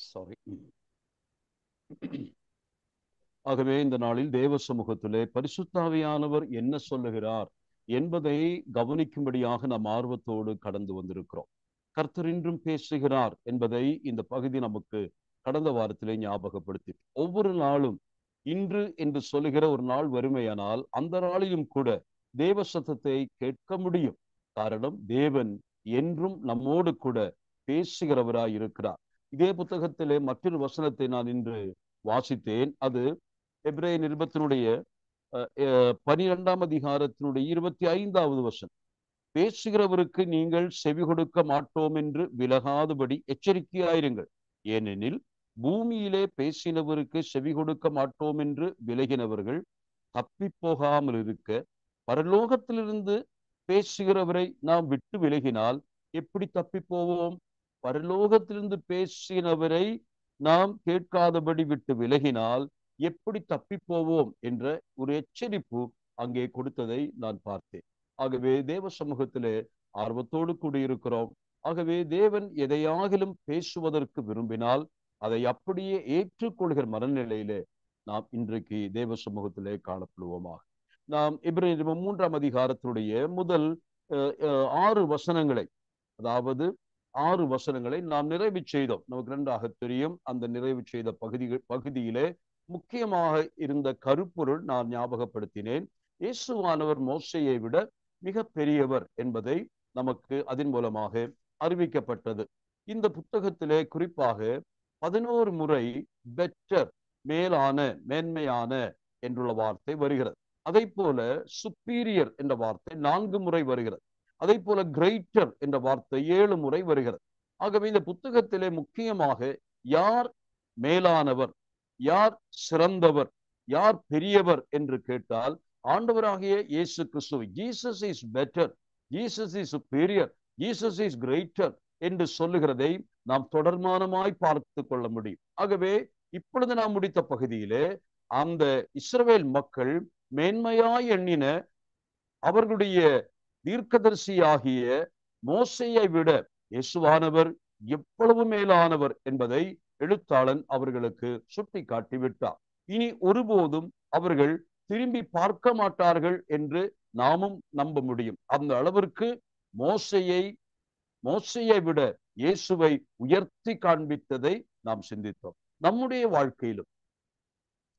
Sorry. ஆகவே இந்த நாளில் தேவ சமூகத்திலே பரிசுத்தாவியானவர் என்ன சொல்லுகிறார் என்பதை கவனிக்கும்படியாக நாம் ஆர்வத்தோடு கடந்து வந்திருக்கிறோம். கர்த்தர் இன்றும் பேசுகிறார் என்பதை இந்த பகுதி நமக்கு கடந்த வாரத்திலே ஞாபகப்படுத்தி, ஒவ்வொரு நாளும் இன்று என்று சொல்லுகிற ஒரு நாள் வறுமையானால் அந்த நாளிலும் கூட தேவ சத்தத்தை கேட்க முடியும். காரணம், தேவன் என்றும் நம்மோடு கூட பேசுகிறவராய் இருக்கிறார். இதே புத்தகத்திலே மற்றொரு வசனத்தை நான் இன்று வாசித்தேன். அது எபிரேய நிருபத்தினுடைய 12ஆம் அதிகாரத்தினுடைய 25வது வசனம். பேசுகிறவருக்கு நீங்கள் செவி கொடுக்க மாட்டோம் என்று விலகாதபடி எச்சரிக்கையாயிருங்கள். ஏனெனில் பூமியிலே பேசினவருக்கு செவி கொடுக்க மாட்டோம் என்று விலகினவர்கள் தப்பி போகாமல் இருக்க, பரலோகத்திலிருந்து பேசுகிறவரை நாம் விட்டு விலகினால் எப்படி தப்பி போவோம்? பரலோகத்திலிருந்து பேசினவரை நாம் கேட்காதபடி விட்டு விலகினால் எப்படி தப்பி போவோம் என்ற ஒரு எச்சரிப்பு அங்கே கொடுத்ததை நான் பார்த்தேன். ஆகவே தேவ சமூகத்திலே ஆர்வத்தோடு கூடியிருக்கிறோம். ஆகவே தேவன் எதையாகிலும் பேசுவதற்கு விரும்பினால் அதை அப்படியே ஏற்றுக்கொள்கிற மனநிலையிலே நாம் இன்றைக்கு தேவ சமூகத்திலே காணப்படுவோமாக. நாம் எபிரேயர் 3ஆம் அதிகாரத்தினுடைய முதல் 6 வசனங்களை, அதாவது 6 வசனங்களை நாம் நிறைவு செய்தோம். நமக்கு நன்றாக தெரியும். அந்த நிறைவு செய்த பகுதியிலே முக்கியமாக இருந்த கருப்பொருள் நான் ஞாபகப்படுத்தினேன். இயேசுவானவர் மோசேயை விட மிக பெரியவர் என்பதை நமக்கு அதன் மூலமாக அறிவிக்கப்பட்டது. இந்த புத்தகத்திலே குறிப்பாக 11 முறை பெட்டர், மேலான, மேன்மையான என்றுள்ள வார்த்தை வருகிறது. அதை போல சுப்பீரியர் என்ற வார்த்தை 4 முறை வருகிறது. அதை போல கிரேட்டர் என்ற வார்த்தை 7 முறை வருகிறது. ஆகவே இந்த புத்தகத்திலே முக்கியமாக யார் மேலானவர், யார் சிறந்தவர், யார் பெரியவர் என்று கேட்டால் ஆண்டவராகிய இயேசு கிறிஸ்து. Jesus is better, Jesus is superior, Jesus is greater என்று சொல்லுகிறதை நாம் தொடர்மானமாய் பார்த்து கொள்ள முடியும். ஆகவே இப்பொழுது நாம் முடித்த பகுதியிலே அந்த இஸ்ரவேல் மக்கள் மேன்மையாய் எண்ணின அவர்களுடைய தீர்க்கதரிசியாகிய மோசேயை விட இயேசுவானவர் எவ்வளவு மேலானவர் என்பதை எழுத்தாளன் அவர்களுக்கு சுட்டி காட்டிவிட்டார். இனி ஒருபோதும் அவர்கள் திரும்பி பார்க்க மாட்டார்கள் என்று நாமும் நம்ப முடியும். அந்த அளவிற்கு மோசேயை விட இயேசுவை உயர்த்தி காண்பித்ததை நாம் சிந்தித்தோம். நம்முடைய வாழ்க்கையிலும்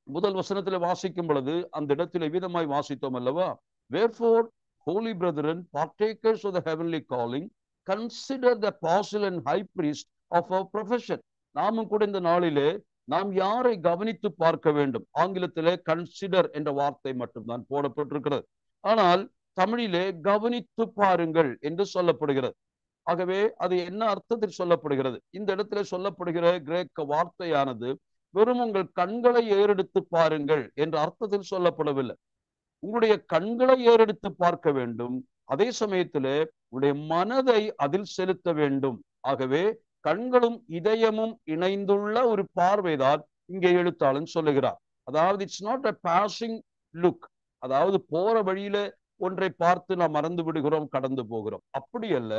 முதல் வசனத்தில் வாசிக்கும் பொழுது அந்த இடத்தில் விதமாய் வாசித்தோம் அல்லவா? Wherefore, holy brethren, partakers of the heavenly calling, consider the apostle and high priest of our profession. நாமும் கூட இந்த நாளிலே நாம் யாரை கவனித்து பார்க்க வேண்டும்? ஆங்கிலத்திலே கன்சிடர் என்ற வார்த்தை மட்டும்தான் போடப்பட்டிருக்கிறது. ஆனால் தமிழிலே கவனித்து பாருங்கள் என்று சொல்லப்படுகிறது. ஆகவே அது என்ன அர்த்தத்தில் சொல்லப்படுகிறது? இந்த இடத்துல சொல்லப்படுகிற கிரேக்க வார்த்தையானது வெறும் உங்கள் கண்களை ஏறெடுத்து பாருங்கள் என்ற அர்த்தத்தில் சொல்லப்படவில்லை. உங்களுடைய கண்களை ஏறெடுத்து பார்க்க வேண்டும், அதே சமயத்திலே உங்களுடைய மனதை அதில் செலுத்த வேண்டும். ஆகவே கண்களும் இதயமும் இணைந்துள்ள ஒரு பார்வைதான் இங்கே எழுத்தாளன் சொல்லுகிறார். அதாவது it's not a passing look, அதாவது போற வழியில ஒன்றை பார்த்து நாம் மறந்து விடுகிறோம், கடந்து போகிறோம். அப்படி அல்ல.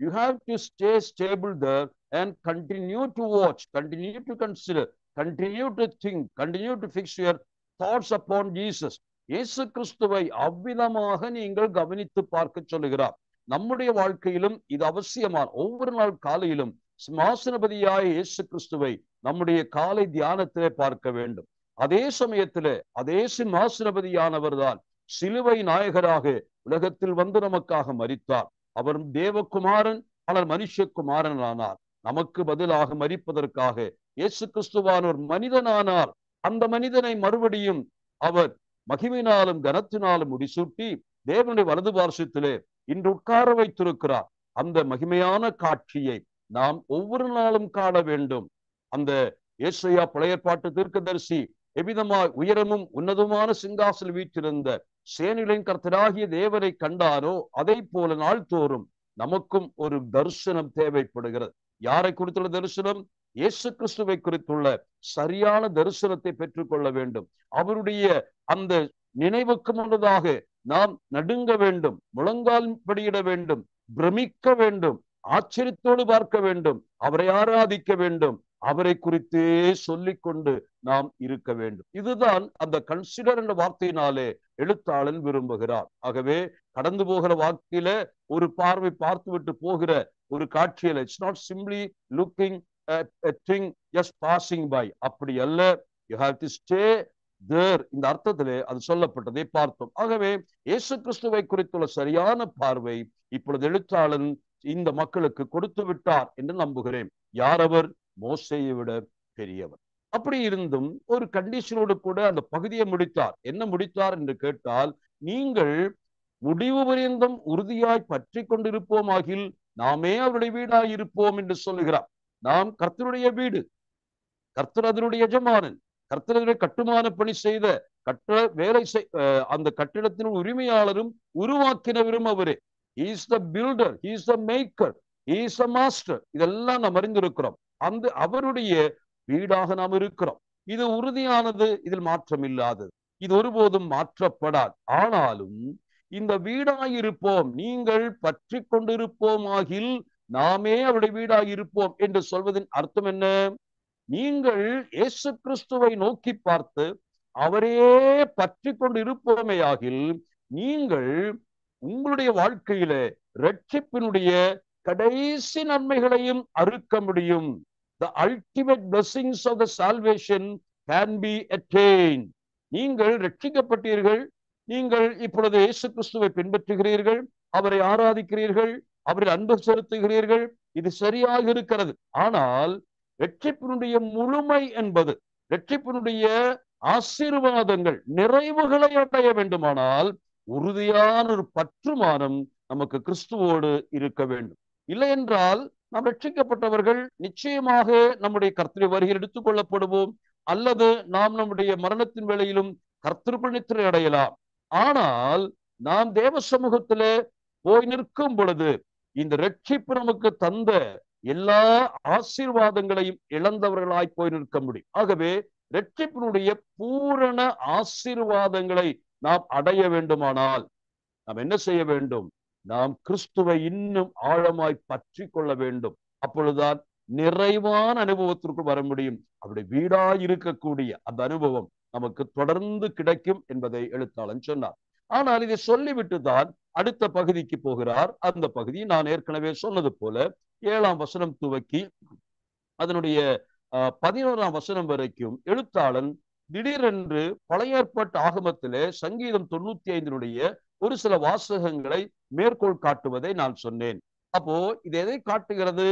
You have to stay stable there and continue to watch, continue to consider, continue to think, continue to fix your thoughts upon Jesus. இயேசு கிறிஸ்துவை அவ்விதமாக நீங்கள் கவனித்து பார்க்க சொல்லுகிறார். நம்முடைய வாழ்க்கையிலும் இது அவசியமான. ஒவ்வொரு நாள் காலையிலும் சிம்மாசனபதியாய இயேசு கிறிஸ்துவை நம்முடைய காலை தியானத்திலே பார்க்க வேண்டும். அதே சமயத்திலே அதே சிம்மாசனபதியானவர் தான் சிலுவை நாயகராக உலகத்தில் வந்து நமக்காக மரித்தார். அவர் தேவகுமாரன், ஆனால் மனுஷகுமாரன் ஆனார். நமக்கு பதிலாக மரிப்பதற்காக இயேசு கிறிஸ்துவானவர் மனிதனானார். அந்த மனிதனை மறுபடியும் அவர் மகிமையினாலும் கனத்தினாலும் முடிசூட்டி தேவனுடைய வலது பார்சத்திலே இன்று உட்கார வைத்திருக்கிறார். அந்த மகிமையான காட்சியை நாம் ஒவ்வொரு நாளும் காண வேண்டும். அந்த ஏசாயா பழைய ஏற்பாட்டு தீர்க்கதரிசி எவ்விதமாய் உயரமும் உன்னதமான சிங்காசனம் வீற்றிருந்த சேனைகளின் கர்த்தராகிய தேவனை கண்டானோ, அதை போல நாள்தோறும் நமக்கும் ஒரு தரிசனம் தேவைப்படுகிறது. யாரை குறித்துள்ள தரிசனம்? இயேசு கிறிஸ்துவை குறித்துள்ள சரியான தரிசனத்தை பெற்றுக்கொள்ள வேண்டும். அவருடைய அந்த நினைவுக்கு முன்னதாக நாம் நடுங்க வேண்டும், முழங்கால் படியிட வேண்டும், பிரமிக்க வேண்டும், ஆச்சரியத்தோடு பார்க்க வேண்டும், அவரை ஆராதிக்க வேண்டும், அவரை குறித்தே சொல்லிக்கொண்டு நாம் இருக்க வேண்டும். இதுதான் அந்த கன்சிடர் என்ற வார்த்தையினாலே எழுத்தாளன் விரும்புகிறார். ஆகவே கடந்து போகிற வாழ்க்கையில ஒரு பார்வை பார்த்துவிட்டு போகிற ஒரு காட்சியில it's not simply looking thing just passing by, அப்படி அல்ல. You have to stay there. இந்த அர்த்தத்திலே அது சொல்லப்பட்டதை பார்த்தோம். ஆகவே இயேசு கிறிஸ்துவை குறித்துள்ள சரியான பார்வை இப்பொழுது எழுத்தாளன் இந்த மக்களுக்கு கொடுத்து விட்டார் என்று நம்புகிறேன். யார் அவர்? மோசேயை விட பெரியவர். அப்படி இருந்தும் ஒரு கண்டிஷனோடு கூட அந்த பகுதியை முடித்தார். என்ன முடித்தார் என்று கேட்டால், நீங்கள் முடிவு பரியந்தம் உறுதியாய் பற்றி கொண்டிருப்போமாகில் நாமே அவருடைய வீடாய் இருப்போம் என்று சொல்லுகிறார். நாம் கர்த்தருடைய வீடு, கர்த்தர் அதனுடைய எஜமானன், கர்த்தருடைய கட்டுமான பணி செய்த வேலை அந்த கட்டிடத்தின் உரிமையாளரும் உருவாக்கினவரும் அவரே. He is the builder, he is the maker, he is the master. இதெல்லாம் நாம் அறிந்திருக்கிறோம். அந்த அவருடைய வீடாக நாம் இருக்கிறோம். இது உறுதியானது, இதில் மாற்றம் இல்லாதது, இது ஒருபோதும் மாற்றப்படாது. ஆனாலும் இந்த வீடாயிருப்போம், நீங்கள் பற்றி கொண்டிருப்போமாகில் நாமே அவருடைய வீடாயிருப்போம் என்று சொல்வதின் அர்த்தம் என்ன? நீங்கள் இயேசு கிறிஸ்துவை நோக்கி பார்த்து அவரே பற்றி கொண்டு இருப்போமேயாகில் நீங்கள் உங்களுடைய வாழ்க்கையில ரட்சிப்பினுடைய கடைசி நன்மைகளையும் அறுக்க முடியும். The ultimate blessings of the salvation can be attained. நீங்கள் ரட்சிக்கப்பட்டீர்கள், நீங்கள் இப்பொழுது இயேசு கிறிஸ்துவை பின்பற்றுகிறீர்கள், அவரை ஆராதிக்கிறீர்கள், அவரை அன்பு செலுத்துகிறீர்கள், இது சரியாக இருக்கிறது. ஆனால் ரட்சிப்பினுடைய முழுமை என்பது, ரட்சிப்பினுடைய ஆசீர்வாதங்கள், நிறைவுகளை அடைய வேண்டுமானால் உறுதியான ஒரு பற்றுமானம் நமக்கு கிறிஸ்துவோடு இருக்க வேண்டும். இல்லை என்றால் நாம் ரட்சிக்கப்பட்டவர்கள் நிச்சயமாக நம்முடைய கர்த்தருடைய வருகையில் எடுத்துக் கொள்ளப்படுவோம், அல்லது நாம் நம்முடைய மரணத்தின் வேளையிலும் கர்த்தருக்குள் நித்திரை அடையலாம். ஆனால் நாம் தேவ சமூகத்திலே போய் நிற்கும் பொழுது இந்த ரட்சிப்பு நமக்கு தந்த எல்லா ஆசீர்வாதங்களையும் இழந்தவர்களாய் போய் நிற்க முடியும். ஆகவே ரட்சிப்பினுடைய பூரண ஆசீர்வாதங்களை நாம் அடைய வேண்டுமானால் நாம் என்ன செய்ய வேண்டும்? நாம் கிறிஸ்துவை இன்னும் ஆழமாய் பற்றி கொள்ள வேண்டும். அப்பொழுதுதான் நிறைவான அனுபவத்திற்கு வர முடியும். அவருடைய வீடாய் இருக்கக்கூடிய அந்த அனுபவம் நமக்கு தொடர்ந்து கிடைக்கும் என்பதை எழுத்தாளன் சொன்னார். ஆனால் இதை சொல்லிவிட்டு தான் அடுத்த பகுதிக்கு போகிறார். அந்த பகுதி நான் ஏற்கனவே சொன்னது போல 7ஆம் வசனம் துவக்கி அதனுடைய 11ஆம் வசனம் வரைக்கும் எழுத்தாளன் திடீரென்று பழைய ஏற்பாட்டு ஆகமத்திலே சங்கீதம் 95 ஒரு சில வாசகங்களை மேற்கோள் காட்டுவதை நான் சொன்னேன். அப்போ இது எதை காட்டுகிறது?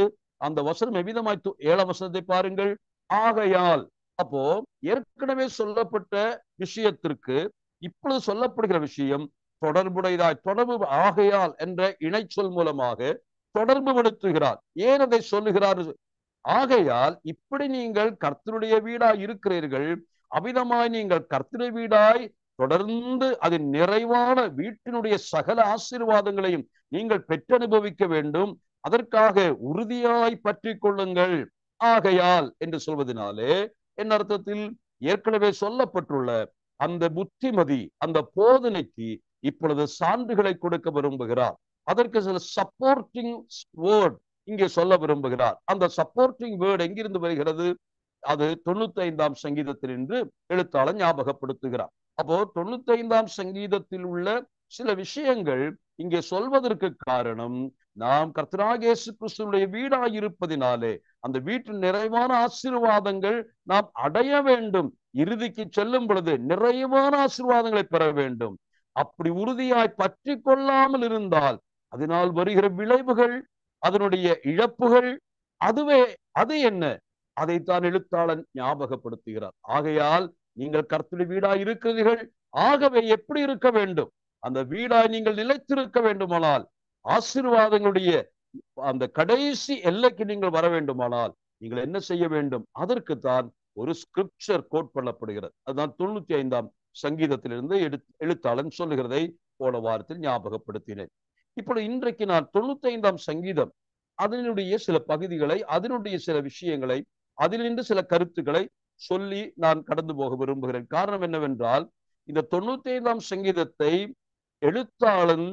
அந்த வசனம் எவ்விதமாய் 7ஆம் வசனத்தை பாருங்கள். ஆகையால், அப்போ ஏற்கனவே சொல்லப்பட்ட விஷயத்திற்கு இப்பொழுது சொல்லப்படுகிற விஷயம் தொடர்புடையதாய், தொடர்பு ஆகையால் என்ற இணைச்சொல் மூலமாக தொடர்பு படுத்துகிறார். ஏன் அதை சொல்லுகிறார்? ஆகையால் இப்படி நீங்கள் கர்த்தருடைய வீடாய் இருக்கிறீர்கள், அவ்விதமாய் நீங்கள் கர்த்தருடைய வீடாய் தொடர்ந்து அதன் நிறைவான வீட்டினுடைய சகல ஆசீர்வாதங்களையும் நீங்கள் பெற்றனுபவிக்க வேண்டும். அதற்காக உறுதியாய் பற்றி கொள்ளுங்கள். ஆகையால் என்று சொல்வதனாலே என் அர்த்தத்தில் ஏற்கனவே சொல்லப்பட்டுள்ள அந்த புத்திமதி, அந்த போதனைக்கு இப்பொழுது சான்றுகளை கொடுக்க விரும்புகிறார். அதற்கு சில சப்போர்ட்டிங் வேர்ட் இங்கே சொல்ல விரும்புகிறார். அந்த சப்போர்ட்டிங் வேர்ட் எங்கிருந்து வருகிறது? அது 95ஆம் சங்கீதத்தில் என்று எழுத்தாளர் ஞாபகப்படுத்துகிறார். அப்போ 95ஆம் சங்கீதத்தில் உள்ள சில விஷயங்கள் இங்கே சொல்வதற்கு காரணம், நாம் கர்த்தராகிய இயேசு கிறிஸ்துவினுடைய வீடாய் இருப்பதினாலே அந்த வீட்டின் நிறைவான ஆசீர்வாதங்கள் நாம் அடைய வேண்டும். இறுதிக்கு செல்லும் பொழுது நிறைவான ஆசீர்வாதங்களை பெற வேண்டும். அப்படி உறுதியாய் பற்றி கொள்ளாமல் இருந்தால் அதனால் வருகிற விளைவுகள், அதனுடைய இழப்புகள், அது என்ன? அதைத்தான் எழுத்தாளன் ஞாபகப்படுத்துகிறார். ஆகையால் நீங்கள் கர்த்தருடைய வீடாய் இருக்கிறீர்கள், ஆகவே எப்படி இருக்க வேண்டும்? அந்த வீடாய் நீங்கள் நிலைத்திருக்க வேண்டுமானால், ஆசீர்வாதங்களுடைய அந்த கடைசி எல்லைக்கு நீங்கள் வர வேண்டுமானால் நீங்கள் என்ன செய்ய வேண்டும்? அதற்குத்தான் ஒரு ஸ்கிரிப்சர் கோட் பண்ணப்படுகிறது. அதுதான் 95ஆம் சங்கீதத்திலிருந்து எழுத்தாளன் சொல்லுகிறதை போன வாரத்தில் ஞாபகப்படுத்தினேன். இப்பொழுது இன்றைக்கு நான் 95ஆம் சங்கீதம் அதனுடைய சில பகுதிகளை, அதனுடைய சில விஷயங்களை, அதிலிருந்து சில கருத்துக்களை சொல்லி நான் கடந்து போக விரும்புகிறேன். காரணம் என்னவென்றால், இந்த 95ஆம் சங்கீதத்தை எழுத்தாளன்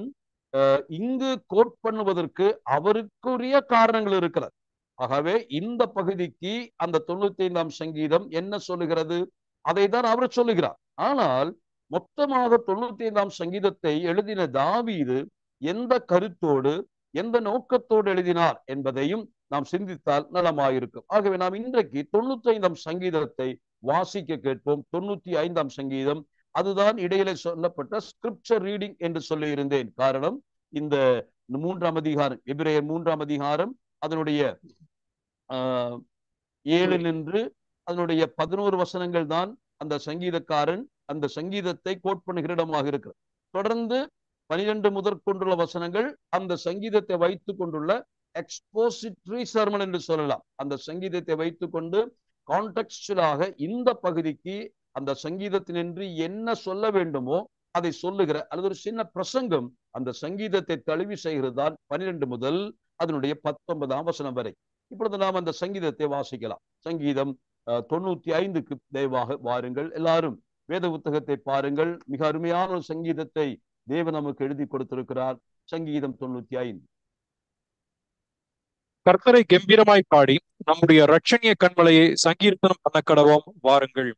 இங்கு கோட் பண்ணுவதற்கு அவருக்குரிய காரணங்கள் இருக்கிறது. ஆகவே இந்த பகுதிக்கு அந்த 95ஆம் சங்கீதம் என்ன சொல்லுகிறது, அதை தான் அவர் சொல்லுகிறார். ஆனால் மொத்தமாக 95ஆம் சங்கீதத்தை எழுதின தாவீது எந்த கருத்தோடு எந்த நோக்கத்தோடு எழுதினார் என்பதையும் நாம் சிந்தித்தால் நலமாயிருக்கும். ஆகவே நாம் இன்றைக்கு 95ஆம் சங்கீதத்தை வாசிக்க கேட்போம். 95ஆம் சங்கீதம், அதுதான் இடையிலே சொல்லப்பட்ட ஸ்கிரிப்சர் ரீடிங் என்று சொல்லி இருந்தேன். காரணம், இந்த 3ஆம் அதிகாரம், எபிரேயர் 3ஆம் அதிகாரம், அதனுடைய 7 நின்று அதனுடைய 11 வசனங்கள் தான் அந்த சங்கீதக்காரன் அந்த சங்கீதத்தை கோட் பண்ணுகிற இடமாக இருக்கிறது. தொடர்ந்து 12 முதற்கொண்டுள்ள வசனங்கள் அந்த சங்கீதத்தை வைத்துக் கொண்டுள்ள எக்ஸ்போசிட்டரி சர்மன் என்று சொல்லலாம். அந்த சங்கீதத்தை வைத்துக் கொண்டு கான்டெக்ஸ்டுவலாக இந்த பகுதிக்கு அந்த சங்கீதத்தினின்று என்ன சொல்ல வேண்டுமோ அதை சொல்லுகிற அல்லது ஒரு சின்ன பிரசங்கம் அந்த சங்கீதத்தை தழுவி செய்கிறதால் 12 முதல் அதனுடைய 19ஆம் வசனம் வரை. இப்பொழுது நாம் அந்த சங்கீதத்தை வாசிக்கலாம். சங்கீதம் 95க்கு தயவாக வாருங்கள். எல்லாரும் வேத புத்தகத்தை பாருங்கள். மிக அருமையான ஒரு சங்கீதத்தை தேவன் நமக்கு எழுதி கொடுத்திருக்கிறார். சங்கீதம் 95. கர்த்தரை கம்பீரமாய் பாடி நம்முடைய இரட்சணிய கண்மலையை சங்கீர்த்தனம் பண்ண கடவோம் வாருங்கள்.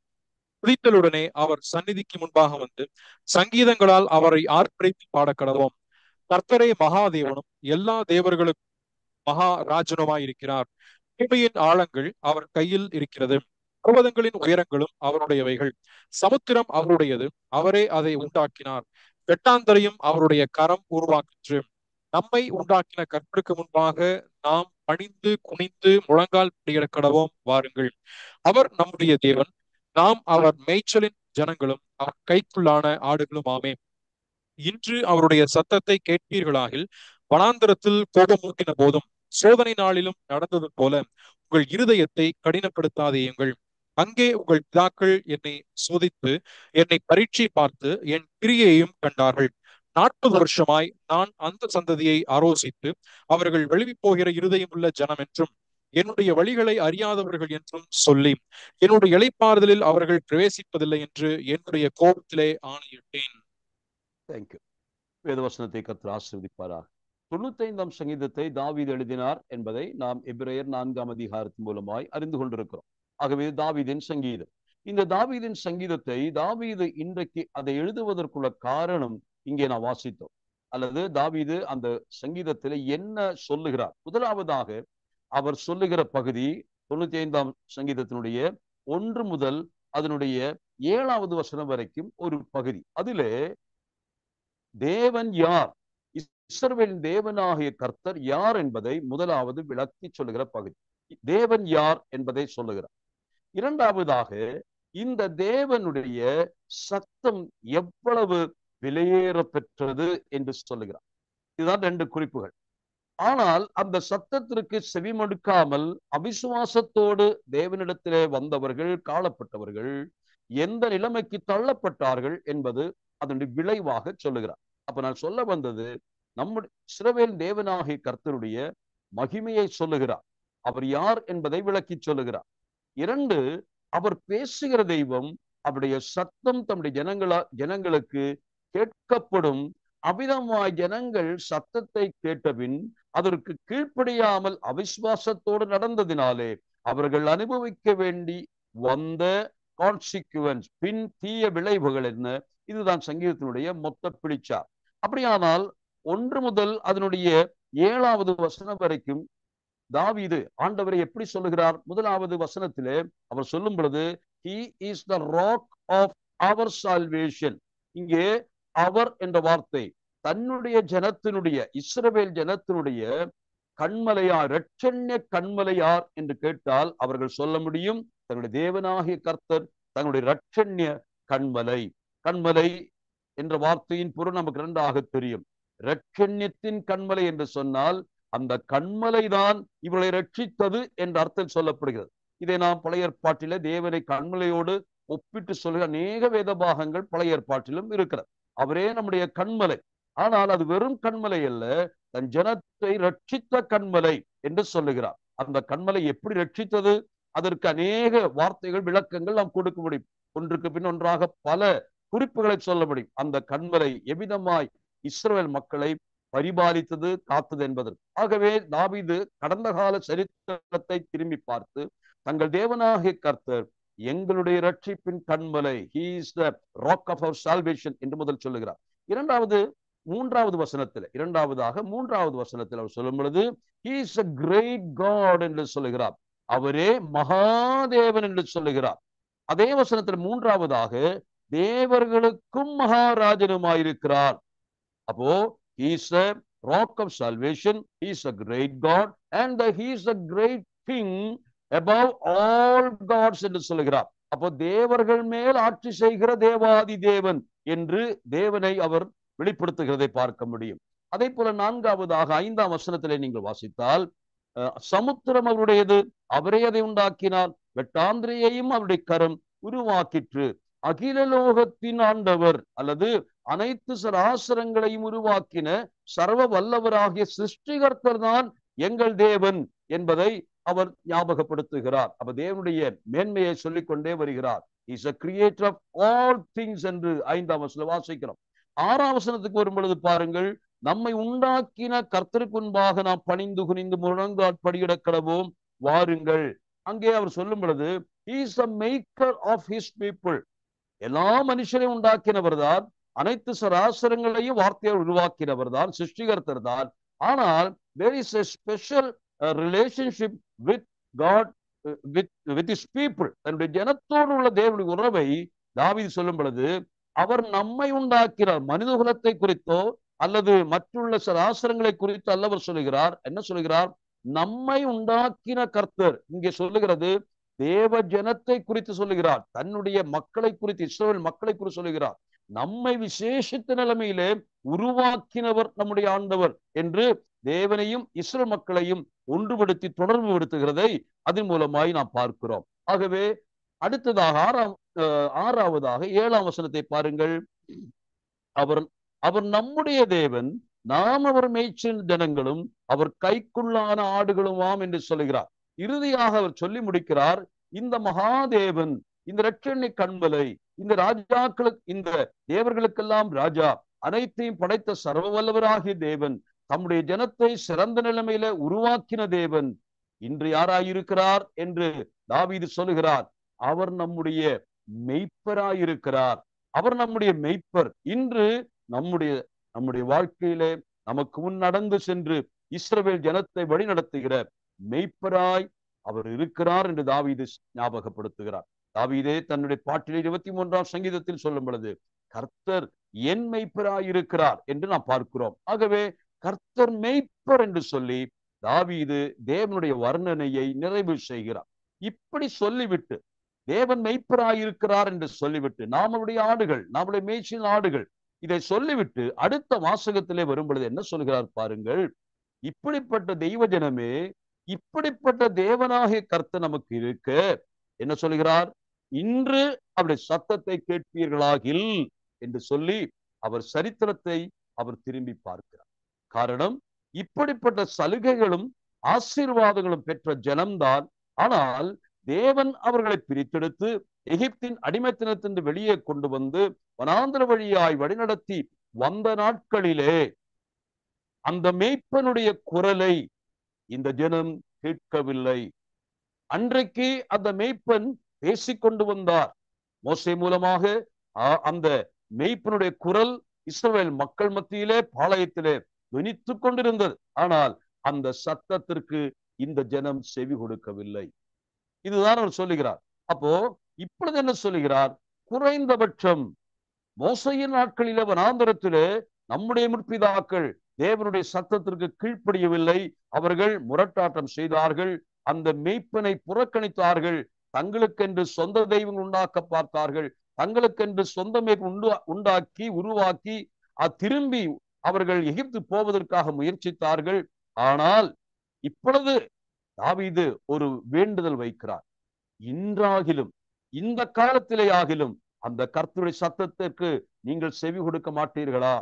துதித்தலுடனே அவர் சந்நிதிக்கு முன்பாக வந்து சங்கீதங்களால் அவரை ஆர்ப்பரித்து பாட கடவோம். கர்த்தரே மகாதேவனும் எல்லா தேவர்களுக்கும் மகாராஜனுமாய் இருக்கிறார். பூமியின் ஆழங்கள் அவர் கையில் இருக்கிறது, பர்வதங்களின் உயரங்களும் அவருடையவைகள். சமுத்திரம் அவருடையது, அவரே அதை உண்டாக்கினார். வெட்டாந்தரையும் அவருடைய கரம் உருவாக்கிற்று. நம்மை உண்டாக்கின கர்த்தருக்கு முன்பாக நாம் பணிந்து குனிந்து முழங்கால் படியிட கடவோம் வாருங்கள். அவர் நம்முடைய தேவன், நாம் அவர் மேய்ச்சலின் ஜனங்களும் அவர் கைக்குள்ளான ஆடுகளும் ஆமே. இன்று அவருடைய சத்தத்தை கேட்பீர்களாகில் வனாந்தரத்தில் கோபமூட்டின போதும் சோதனை நாளிலும் நடந்தது போல உங்கள் இருதயத்தை கடினப்படுத்தாதேயுங்கள். அங்கே உங்கள் பிதாக்கள் என்னை சோதித்து என்னை பரீட்சை பார்த்து என் கிரியையையும் கண்டார்கள். 40 வருஷமாய் நான் அந்த சந்ததியை ஆலோசித்து அவர்கள் வெளிவி போகிற இருதயம் உள்ள ஜனம் என்றும் என்னுடைய வழிகளை அறியாதவர்கள் என்றும் சொல்லி என்னுடைய இளைப்பாறுதலில் அவர்கள் பிரவேசிப்பதில்லை என்று என்னுடைய கோபத்திலே ஆணையிட்டேன். தேங்க்யூ. வேதவசனத்தை கர்த்தர் ஆசீர்வதிப்பாராக. 95ஆம் சங்கீதத்தை தாவீது எழுதினார் என்பதை நாம் எபிரேயர் 4ஆம் அதிகாரத்தின் மூலமாய் அறிந்து கொண்டிருக்கிறோம். ஆகவே தாவீதின் சங்கீதம். இந்த தாவீதின் சங்கீதத்தை தாவீது இன்றைக்கு அதை எழுதுவதற்குள்ள காரணம் இங்கே நான் வாசித்தோம். அல்லது தாவீது அந்த சங்கீதத்தில் என்ன சொல்லுகிறார்? முதலாவதாக அவர் சொல்லுகிற பகுதி 95ஆம் சங்கீதத்தினுடைய 1 முதல் அதனுடைய 7வது வசனம் வரைக்கும் ஒரு பகுதி. அதிலே தேவன் யார், இஸ்ரவேலின் தேவனாகிய கர்த்தர் யார் என்பதை முதலாவது விளக்கி சொல்லுகிற பகுதி. தேவன் யார் என்பதை சொல்லுகிறார். இரண்டாவதாக இந்த தேவனுடைய சத்தம் எவ்வளவு விலையேற பெற்றது என்று சொல்லுகிறார். இதுதான் 2 குறிப்புகள். ஆனால் அந்த சத்தத்திற்கு செவிமடுக்காமல் அவிசுவாசத்தோடு தேவனிடத்திலே வந்தவர்கள், காணப்பட்டவர்கள் எந்த நிலைமைக்கு தள்ளப்பட்டார்கள் என்பது அதனுடைய விளைவாக சொல்லுகிறார். அப்ப நான் சொல்ல வந்தது, நம்முடைய இஸ்ரவேல் தேவனாகிய கர்த்தருடைய மகிமையை சொல்லுகிறார். அவர் யார் என்பதை விளக்கி சொல்லுகிறார். 2, அவர் பேசுகிற தெய்வம், அவருடைய சத்தம் தம்முடைய ஜனங்களுக்கு கேட்கப்படும். அவ்விதமாய் ஜனங்கள் சத்தத்தை கேட்டபின் அதற்கு கீழ்ப்படியாமல் அவிசுவாசத்தோடு நடந்ததினாலே அவர்கள் அனுபவிக்க வேண்டி வந்த கான்சிக்வன்ஸ், பின் தீய விளைவுகள் என்ன? இதுதான் சங்கீதத்தினுடைய மொத்த பிடிச்சார். அப்படியானால் 1 முதல் அதனுடைய 7வது வசனம் வரைக்கும் தாவீது ஆண்டவரை எப்படி சொல்லுகிறார்? முதலாவது வசனத்திலே அவர் சொல்லும் பொழுது, he is the rock of our salvation. இங்கே அவர் என்ற வார்த்தை தன்னுடைய ஜனத்தினுடைய, இஸ்ரவேல் ஜனத்தினுடைய கண்மலையார், இரட்சண்ய கண்மலையார் என்று கேட்டால் அவர்கள் சொல்ல முடியும், தங்களுடைய தேவனாகிய கர்த்தர் தங்களுடைய இரட்சண்ய கண்மலை. கண்மலை என்ற வார்த்தையின் பொருள் நமக்கு 2ஆக தெரியும். இரட்சண்யத்தின் கண்மலை என்று சொன்னால் அந்த கண்மலை தான் இவர்களை ரட்சித்தது என்ற அர்த்தம் சொல்லப்படுகிறது. இதை நாம் பழைய ஏற்பாட்டிலே தேவனை கண்மலையோடு ஒப்பிட்டு சொல்கிற அநேக வேத பாகங்கள் பழைய ஏற்பாட்டிலும் இருக்கிறது. அவரே நம்முடைய கண்மலை. ஆனால் அது வெறும் கண்மலை அல்ல, தன் ஜனத்தை ரட்சித்த கண்மலை என்று சொல்லுகிறார். அந்த கண்மலை எப்படி ரட்சித்தது? அதற்கு அநேக வார்த்தைகள், விளக்கங்கள் நாம் கொடுக்க முடியும். ஒன்றுக்கு பின் ஒன்றாக பல குறிப்புகளை சொல்ல முடியும். அந்த கண்மலை எவ்விதமாய் இஸ்ரவேல் மக்களை பரிபாலித்தது, காத்தது என்பதற்கு. ஆகவே தாவீது கடந்த கால சரித்திரத்தை திரும்பி பார்த்து தங்கள் தேவனாகிய கர்த்தர் எங்களுடைய ரட்சிப்பின் கண்மலை, he is the rock of our salvation என்று முதல் சொல்லுகிறார். மூன்றாவது வசனத்தில் அவர் சொல்லும் பொழுது he is a great God என்று சொல்லுகிறார். அவரே மகாதேவன் என்று சொல்லுகிறார். அதே வசனத்தில் மூன்றாவதாக தேவர்களுக்கும் மகாராஜனுமாயிருக்கிறார். அப்போ he is a rock of salvation, he is a great God and he is a great king above all gods என்று சொல்லுகிறார். அப்போ தேவர்கள் மேல் ஆட்சி செய்கிற தேவாதி தேவன் என்று தேவனை அவர் வெளிப்படுத்துகிறதை பார்க்க முடியும். அதே போல 4வது 5ஆம் வசனத்திலே நீங்கள் வாசித்தால் சமுத்திரம் அவருடையது, அவரே அதை உண்டாக்கினார், வெட்டாந்திரையையும் அவருடைய கரம் உருவாக்கிற்று. அகில லோகத்தின் ஆண்டவர் அல்லது அனைத்து சராசரங்களையும் உருவாக்கின சர்வ வல்லவராகிய சிருஷ்டிகர்த்தர் தான் எங்கள் தேவன் என்பதை அவர் ஞாபகப்படுத்துகிறார். அப்ப தேவனுடைய மேன்மையை சொல்லிக் கொண்டே வருகிறார். Is a creator of all things என்று 5ஆம் வசனத்தில் வாசிக்கிறோம். 6ஆம் வசனத்துக்கு வரும் பொழுது பாருங்கள், நம்மை உண்டாக்கின கர்த்தருக்கு முன்பாக நாம் பணிந்து குனிந்து முழங்காற்படியிட கடவோம், வாருங்கள். அங்கே அவர் சொல்லும் பொழுது he is a maker of his people. எல்லா மனுஷரையும் உண்டாக்கினவர் தான், அனைத்து சராசரங்களையும் வார்த்தையை உருவாக்கினவர் தான், சிருஷ்டிகர்த்தர் தான். ஆனால் there is a special relationship with God, with his people. தன்னுடைய ஜனத்தோடு உள்ள தேவனுடைய உறவை தாவீது சொல்லும் பொழுது அவர் நம்மை உண்டாக்கினார். மனித குலத்தை குறித்தோ அல்லது மற்றுள்ள சராசரங்களை குறித்து அல்லவர் சொல்லுகிறார். என்ன சொல்லுகிறார்? நம்மை உண்டாக்கின கர்த்தர். இங்கே சொல்லுகிறது தேவ ஜனத்தை குறித்து சொல்லுகிறார். தன்னுடைய மக்களை குறித்து, இஸ்ரவேல் மக்களை குறித்து சொல்லுகிறார். நம்மை விசேஷித்த நிலைமையிலே உருவாக்கினவர் நம்முடைய ஆண்டவர் என்று தேவனையும் இஸ்ரவேல் மக்களையும் ஒன்றுபடுத்தி தொடர்பு படுத்துகிறதை அதன் மூலமாய் நாம் பார்க்கிறோம். ஆகவே அடுத்ததாக 6வது 7ஆம் வசனத்தை பாருங்கள். அவர் நம்முடைய தேவன், நாம் அவர் மேய்ச்சல் ஜனங்களும் அவர் கைக்குள்ளான ஆடுகளுமாம் என்று சொல்லுகிறார். இறுதியாக அவர் சொல்லி முடிக்கிறார், இந்த மகாதேவன், இந்த இரட்சணிய கண்மலை, இந்த ராஜாக்களுக்கு, இந்த தேவர்களுக்கெல்லாம் ராஜா, அனைத்தையும் படைத்த சர்வ வல்லவராகிய தேவன், தம்முடைய ஜனத்தை சிறந்த நிலைமையில உருவாக்கின தேவன் இன்று யாராயிருக்கிறார் என்று தாவீது சொல்லுகிறார். அவர் நம்முடைய மெய்ப்பராயிருக்கிறார். அவர் நம்முடைய மெய்ப்பர். இன்று நம்முடைய வாழ்க்கையிலே நமக்கு முன் நடந்து சென்று இஸ்ரவேல் ஜனத்தை வழி நடத்துகிற மெய்ப்பராய் அவர் இருக்கிறார் என்று தாவீது ஞாபகப்படுத்துகிறார். தாவீதே தன்னுடைய பாட்டிலே 23ஆம் சங்கீதத்தில் சொல்லும் பொழுது கர்த்தர் என் மெய்ப்பராய் இருக்கிறார் என்று நாம் பார்க்கிறோம். ஆகவே கர்த்தர் மெய்ப்பர் என்று சொல்லி தாவீது தேவனுடைய வர்ணனையை நிறைவு செய்கிறார். இப்படி சொல்லிவிட்டு, தேவன் மெய்ப்பராயிருக்கிறார் என்று சொல்லிவிட்டு, நாமளுடைய ஆடுகள், நம்முடைய மேய்ச்சின் ஆடுகள், இதை சொல்லிவிட்டு அடுத்த வாசகத்திலே வரும் பொழுது என்ன சொல்கிறார் பாருங்கள். இப்படிப்பட்ட தெய்வ ஜனமே, இப்படிப்பட்ட தேவனாகிய கர்த்தர் நமக்கு இருக்க என்ன சொல்கிறார்? இன்று அவருடைய சத்தத்தை கேட்பீர்களாகில் என்று சொல்லி அவர் சரித்திரத்தை அவர் திரும்பி பார்க்கிறார். காரணம், இப்படிப்பட்ட சலுகைகளும் ஆசீர்வாதங்களும் பெற்ற ஜனம்தான். ஆனால் தேவன் அவர்களை பிரித்தெடுத்து எகிப்தின் அடிமைத்தனத்திலிருந்து வெளியே கொண்டு வந்து வனாந்தர வழியாய் வழிநடத்தி வந்த நாட்களிலே அந்த மேய்ப்பனுடைய குரலை இந்த ஜனம் கேட்கவில்லை. அன்றைக்கு அந்த மேய்ப்பன் பேசிக்கொண்டு வந்தார். மோசே மூலமாக அந்த மேய்ப்பனுடைய குரல் இஸ்ரவேல் மக்கள் மத்தியிலே பாளையத்திலே துணித்து கொண்டிருந்தது. ஆனால் அந்த சத்தத்திற்கு இந்த ஜனம் செவி கொடுக்கவில்லை. இதுதான் அவர் சொல்லுகிறார். அப்போ இப்பொழுது என்ன சொல்லுகிறார்? குறைந்தபட்சம் மோசையின் நாட்களிலே வனாந்தரத்திலே நம்முடைய முற்பிதாக்கள் தேவனுடைய சத்தத்திற்கு கீழ்ப்படியவில்லை. அவர்கள் முரட்டாட்டம் செய்தார்கள், அந்த மேய்ப்பனை புறக்கணித்தார்கள், தங்களுக்கென்று சொந்த தெய்வங்கள் உண்டாக்க பார்த்தார்கள், தங்களுக்கென்று சொந்த உண்டாக்கி உருவாக்கி திரும்பி அவர்கள் எகிப்து போவதற்காக முயற்சித்தார்கள். ஆனால் இப்பொழுது தாவீது ஒரு வேண்டுதல் வைக்கிறார். இன்றாகிலும், இந்த காலத்திலே ஆகிலும் அந்த கர்த்தருடைய சத்தத்திற்கு நீங்கள் செவி கொடுக்க மாட்டீர்களா?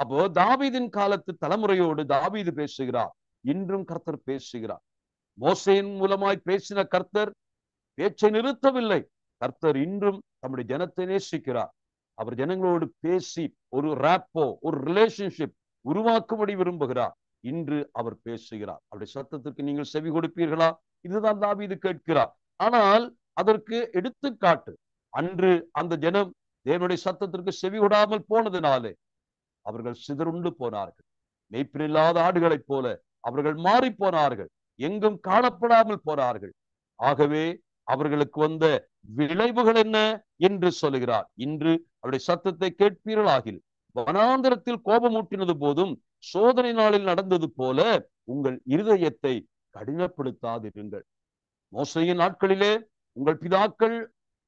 அப்போ தாவீதின் காலத்து தலைமுறையோடு தாவீது பேசுகிறார். இன்றும் கர்த்தர் பேசுகிறார். மோசேயின் மூலமாய் பேசின கர்த்தர் பேச்சை நிறுத்தவில்லை. கர்த்தர் இன்றும் தம்முடைய ஜனத்தை நேசிக்கிறார். அவர் ஜனங்களோடு பேசி ஒரு ராப்போ, ஒரு ரிலேஷன்ஷிப், உருவாக்கும்படி விரும்புகிறார். இன்று அவர் பேசுகிறார். அவருடைய சத்தத்திற்கு நீங்கள் செவி கொடுப்பீர்களா? இதுதான் தாவீது கேட்கிறார். ஆனால் அதற்கு எடுத்துக்காட்டு, அன்று அந்த ஜனம் தேவனுடைய சத்தத்திற்கு செவி கொடாமல் போனதினாலே அவர்கள் சிதறுண்டு போனார்கள். மேய்ப்பில்லாத ஆடுகளைப் போல அவர்கள் மாறி போனார்கள், எங்கும் காணப்படாமல் போனார்கள். ஆகவே அவர்களுக்கு வந்த விளைவுகள் என்ன என்று சொல்லுகிறார். இன்று அவருடைய சத்தத்தை கேட்பீர்களாகில், வனாந்தரத்தில் கோபமூட்டினது போதும் சோதனை நாளில் நடந்தது போல உங்கள் இருதயத்தை கடினப்படுத்தாதிருங்கள். மோசையின் நாட்களிலே உங்கள் பிதாக்கள்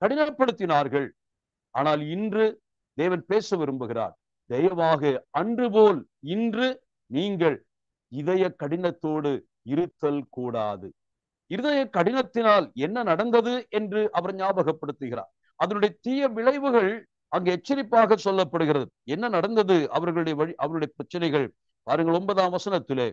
கடினப்படுத்தினார்கள். ஆனால் இன்று தேவன் பேச விரும்புகிறார். தயவாக அன்று போல் இன்று நீங்கள் இதய கடினத்தோடு இருத்தல் கூடாது. இருதய கடினத்தினால் என்ன நடந்தது என்று அவர் ஞாபகப்படுத்துகிறார். அதனுடைய தீய விளைவுகள் அங்கு எச்சரிப்பாக சொல்லப்படுகிறது. என்ன நடந்தது அவருடைய பிரச்சனைகள் பாருங்கள். 9ஆம் வசனத்திலே,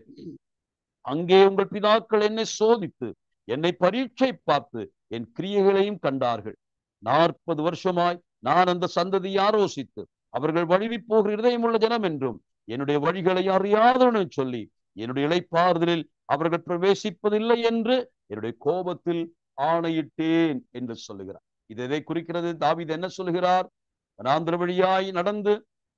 அங்கே உங்கள் பிதாக்கள் என்னை சோதித்து என்னை பரீட்சை பார்த்து என் கிரியைகளையும் கண்டார்கள். 40 வருஷமாய் நான் அந்த சந்ததியை ஆலோசித்து அவர்கள் வழுவி போகிற இருதயம் உள்ள ஜனம் என்றும் என்னுடைய வழிகளை அறியாதவனு சொல்லி என்னுடைய இளைப்பாறுதலில் அவர்கள் பிரவேசிப்பதில்லை என்று என்னுடைய கோபத்தில் ஆணையிட்டேன் என்று சொல்லுகிறார். இது எதை குறிக்கிறது? தாவீது என்ன சொல்லுகிறார்? வனாந்திர வழியாய் நடந்து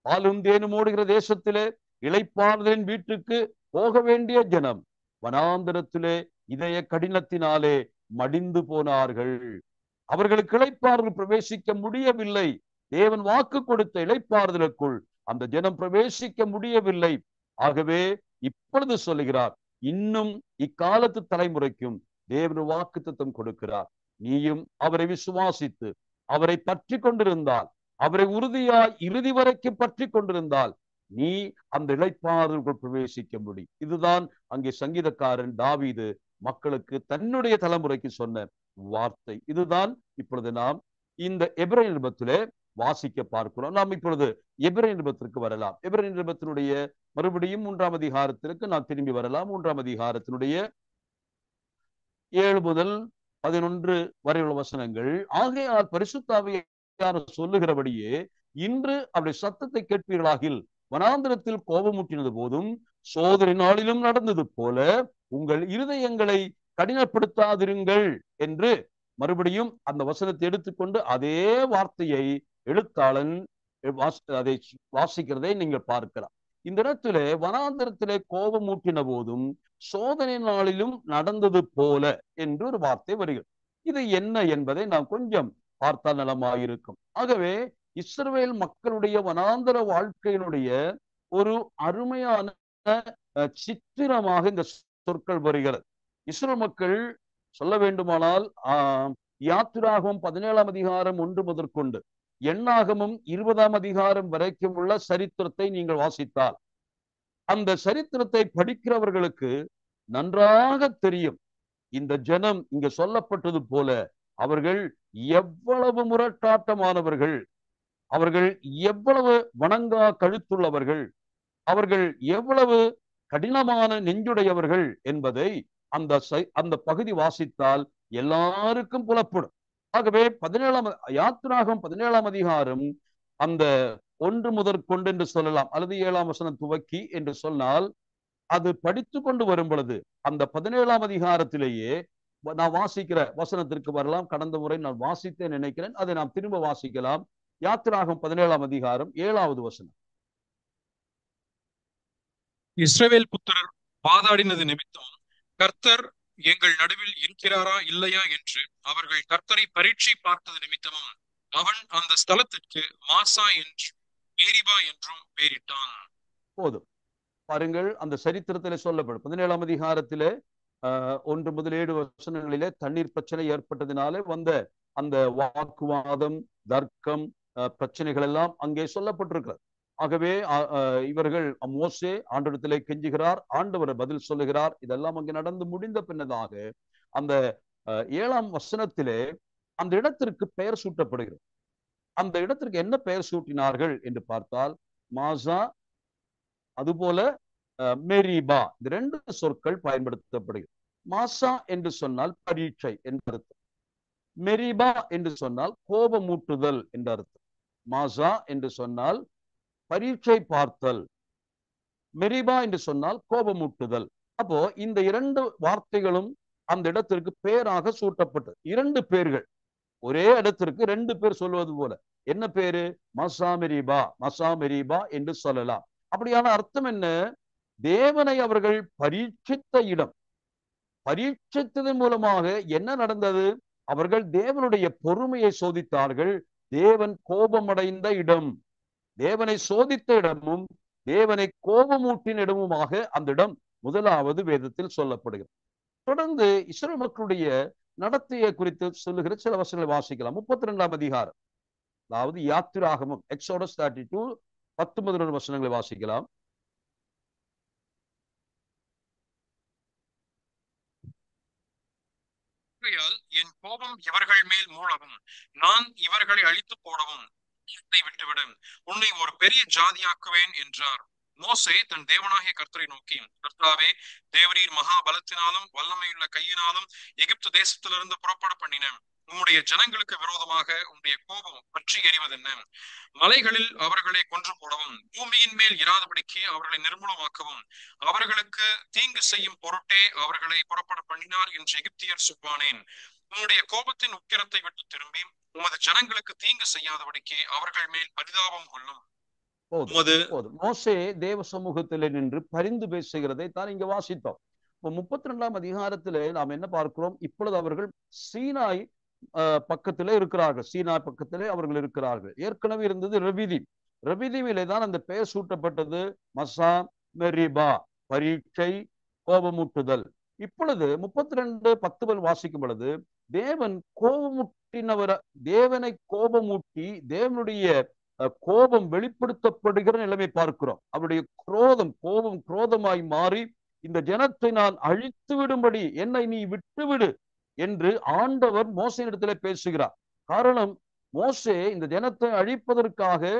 பாலும் தேனும் ஓடுகிற தேசத்திலே இளைப்பாறுதலின் வீட்டுக்கு போக வேண்டிய ஜனம் வனாந்திரத்திலே இதய கடினத்தினாலே மடிந்து போனார்கள். அவர்களுக்கு இளைப்பாறுதல் பிரவேசிக்க முடியவில்லை. தேவன் வாக்கு கொடுத்த இளைப்பாறுதலுக்குள் அந்த ஜனம் பிரவேசிக்க முடியவில்லை. ஆகவே இப்பொழுது சொல்லுகிறார், இன்னும் இக்காலத்து தலைமுறைக்கும் தேவன் வாக்குத்தத்தம் கொடுக்கிறார். நீயும் அவரை விசுவாசித்து அவரை பற்றி கொண்டிருந்தால், அவரை உறுதியாய் இறுதி வரைக்கும் பற்றி கொண்டிருந்தால் நீ அந்த இளைப்பாறுதலுக்குள் பிரவேசிக்க முடியும். இதுதான் அங்கே சங்கீதக்காரன் தாவீது மக்களுக்கு தன்னுடைய தலைமுறைக்கு சொன்ன வார்த்தை. இதுதான் இப்பொழுது நாம் இந்த எபிரேய நிருபத்திலே வாசிக்க பார்க்கிறோம். நாம் இப்பொழுது எபிரேய நிருபத்திற்கு வரலாம். எபிரேய நிருபத்தினுடைய மறுபடியும் 3ஆம் அதிகாரத்திற்கு நாம் திரும்பி வரலாம். 3ஆம் அதிகாரத்தினுடைய 7 முதல் 11 வரையுள்ள வசனங்கள். ஆகையால் பரிசுத்த ஆவியானவர் சொல்லுகிறபடியே இன்று அவருடைய சத்தத்தை கேட்பீர்களாகில், வனாந்திரத்தில் கோபமூட்டினது போதும் சோதனை நாளிலும் நடந்தது போல உங்கள் இருதயங்களை கடினப்படுத்தாதிருங்கள் என்று மறுபடியும் அந்த வசனத்தை எடுத்துக்கொண்டு அதே வார்த்தையை எழுத்தாளன் அதை வாசிக்கிறதை நீங்கள் பார்க்கலாம். இந்த இடத்திலே வனாந்திரத்திலே கோபமூட்டின போதும் சோதனை நாளிலும் நடந்தது போல என்று ஒரு வார்த்தை வருகிறது. இது என்ன என்பதை நாம் கொஞ்சம் பார்த்தால் நலமாயிருக்கும். ஆகவே இஸ்ரவேல் மக்களுடைய வனாந்தர வாழ்க்கையினுடைய ஒரு அருமையான சித்திரமாக இந்த சொற்கள் வருகிறது. இஸ்ரவேல் மக்கள் சொல்ல வேண்டுமானால் யாத்திராகமம் 17ஆம் அதிகாரம் 1 முதற்கொண்டு எண்ணாகமம் 20ஆம் அதிகாரம் வரைக்கும் உள்ள சரித்திரத்தை நீங்கள் வாசித்தால், அந்த சரித்திரத்தை படிக்கிறவர்களுக்கு நன்றாக தெரியும், இந்த ஜனம் இங்க சொல்லப்பட்டது போல அவர்கள் எவ்வளவு முரட்டாட்டமானவர்கள், அவர்கள் எவ்வளவு வணங்கா கழுத்துள்ளவர்கள், அவர்கள் எவ்வளவு கடினமான நெஞ்சுடையவர்கள் என்பதை அந்த பகுதி வாசித்தால் எல்லாருக்கும் புலப்படும். ஆகவே யாத்திராகமம் 17ஆம் அதிகாரம் அந்த 1 முதற்கொண்டு என்று சொல்லலாம், அல்லது 7ஆம் வசனம் துவக்கி என்று சொன்னால், அது படித்து கொண்டு வரும் பொழுது அந்த 17ஆம் அதிகாரத்திலேயே நான் வாசிக்கிற வசனத்திற்கு வரலாம். கடந்த முறை நான் வாசித்தேன் நினைக்கிறேன், அதை நாம் திரும்ப வாசிக்கலாம். யாத்திராகமம் 17ஆம் அதிகாரம் 7வது வசனம். இஸ்ரவேல் புத்திரர் வாதாடினது நிமித்தம் கர்த்தர் எங்கள் நடுவில் இருக்கிறாரா இல்லையா என்று அவர்கள் கர்த்தரை பரீட்சை பார்த்தது நிமித்தமும் அவன் அந்த ஸ்தலத்திற்கு மாசா என்றும் மேரிபா என்றும் பெயரிட்டான். போதும் பாருங்கள், அந்த சரித்திரத்திலே சொல்லப்படும் 17ஆம் அதிகாரத்திலே 1 முதல் 7 வசனங்களிலே தண்ணீர் பிரச்சனை ஏற்பட்டதினாலே வந்த அந்த வாக்குவாதம், தர்க்கம், பிரச்சனைகள் எல்லாம் அங்கே சொல்லப்பட்டிருக்கிறது. ஆகவே இவர்கள் மோசே ஆண்டவரிடத்திலே கெஞ்சுகிறார், ஆண்டவர் பதில் சொல்லுகிறார். இதெல்லாம் அங்கே நடந்து முடிந்த பின்னதாக அந்த 7ஆம் வசனத்திலே அந்த இடத்திற்கு பெயர் சூட்டப்படுகிறது. அந்த இடத்திற்கு என்ன பெயர் சூட்டினார்கள் என்று பார்த்தால், மாசா அதுபோல மேரிபா, இந்த 2 சொற்கள் பயன்படுத்தப்படுகிறது. மாசா என்று சொன்னால் பரீட்சை என்று அர்த்தம், மெரிபா என்று சொன்னால் கோபமூட்டுதல் என்று அர்த்தம். மாசா என்று சொன்னால் பரீட்சை பார்த்தல், மெரிபா என்று சொன்னால் கோபமூட்டுதல். அப்போ இந்த இரண்டு வார்த்தைகளும் அந்த இடத்திற்கு பேராக சூட்டப்பட்டது. இரண்டு பேர்கள் ஒரே இடத்திற்கு ரெண்டு பேர் சொல்வது போல. என்ன பேரு? மசாமெரிபா, மசாமெரிபா என்று சொல்லலாம். அப்படியான அர்த்தம் என்ன? தேவனை அவர்கள் பரீட்சித்த இடம். பரீட்சித்ததன் மூலமாக என்ன நடந்தது? அவர்கள் தேவனுடைய பொறுமையை சோதித்தார்கள். தேவன் கோபமடைந்த இடம், தேவனை சோதித்த இடமும் தேவனை கோபமூட்டின இடமுமாக அந்த இடம் முதலாவது வேதத்தில் சொல்லப்படுகிறது. தொடர்ந்து இஸ்ரவேல் மக்களுடைய நடத்தையை குறித்து சொல்லுகிற சில வசனங்களை வாசிக்கலாம். 32ஆம் அதிகாரம், அதாவது யாத்திராகமம், எக்ஸோடஸ் 32 19 வசனங்களை வாசிக்கலாம். என் கோபம் இவர்கள் மேல் மூளவும் நான் இவர்களை அழித்து போடவும் விட்டுவிடும், உன்னை ஒரு பெரிய ஜாதியாக்குவேன் என்றார். மோசே தன் தேவனாகிய கர்த்தரை நோக்கி, கர்த்தாவே, தேவரீர் மகா பலத்தினாலும் வல்லமையுள்ள கையினாலும் எகிப்து தேசத்திலிருந்து புறப்பட பண்ணினேன். உம்முடைய ஜனங்களுக்கு விரோதமாக உம்முடைய கோபம் பற்றி எறிவதென்ன? மலைகளில் அவர்களை கொன்று போடவும் பூமியின் மேல் இராதபடிக்கு அவர்களை நிர்மூலமாக்கவும் அவர்களுக்கு தீங்கு செய்யும் பொருட்டே அவர்களை புறப்பட பண்ணினார் என்று எகிப்தியர் சொல்வானேன். உம்முடைய கோபத்தின் உக்கிரத்தை விட்டு திரும்பி உமது ஜனங்களுக்கு தீங்கு செய்யாதபடிக்கு அவர்கள் மேல் பரிதாபம் கொள்ளும். மோசே தேவ சமூகத்திலே நின்று பரிந்து பேசுகிறதை தான் இங்க வாசித்தோம். இப்போ 32ஆம் அதிகாரத்திலே நாம் என்ன பார்க்கிறோம்? இப்பொழுது அவர்கள் சீனாய் பக்கத்திலே இருக்கிறார்கள். சீனாய் பக்கத்திலே அவர்கள் இருக்கிறார்கள். ஏற்கனவே இருந்தது ரெவிதீம். ரெவிதீமிலே தான் அந்த பெயர் சூட்டப்பட்டது. மசா மெரிபா, பரீட்சை, கோபமூட்டுதல். இப்பொழுது 32:10 வாசிக்கும் பொழுது தேவன் கோபமூட்டினவர, தேவனை கோபமூட்டி தேவனுடைய கோபம் வெளிப்படுத்தப்படுகிற நிலைமை பார்க்கிறோம். அவருடைய கோபம் குரோதமாய் மாறி இந்த ஜனத்தை நான் அழித்து விடும்படி என்னை நீ விட்டுவிடு என்று ஆண்டவர் மோசேயிடத்திலே பேசுகிறார். காரணம், மோசே இந்த ஜனத்தை அழிப்பதற்காக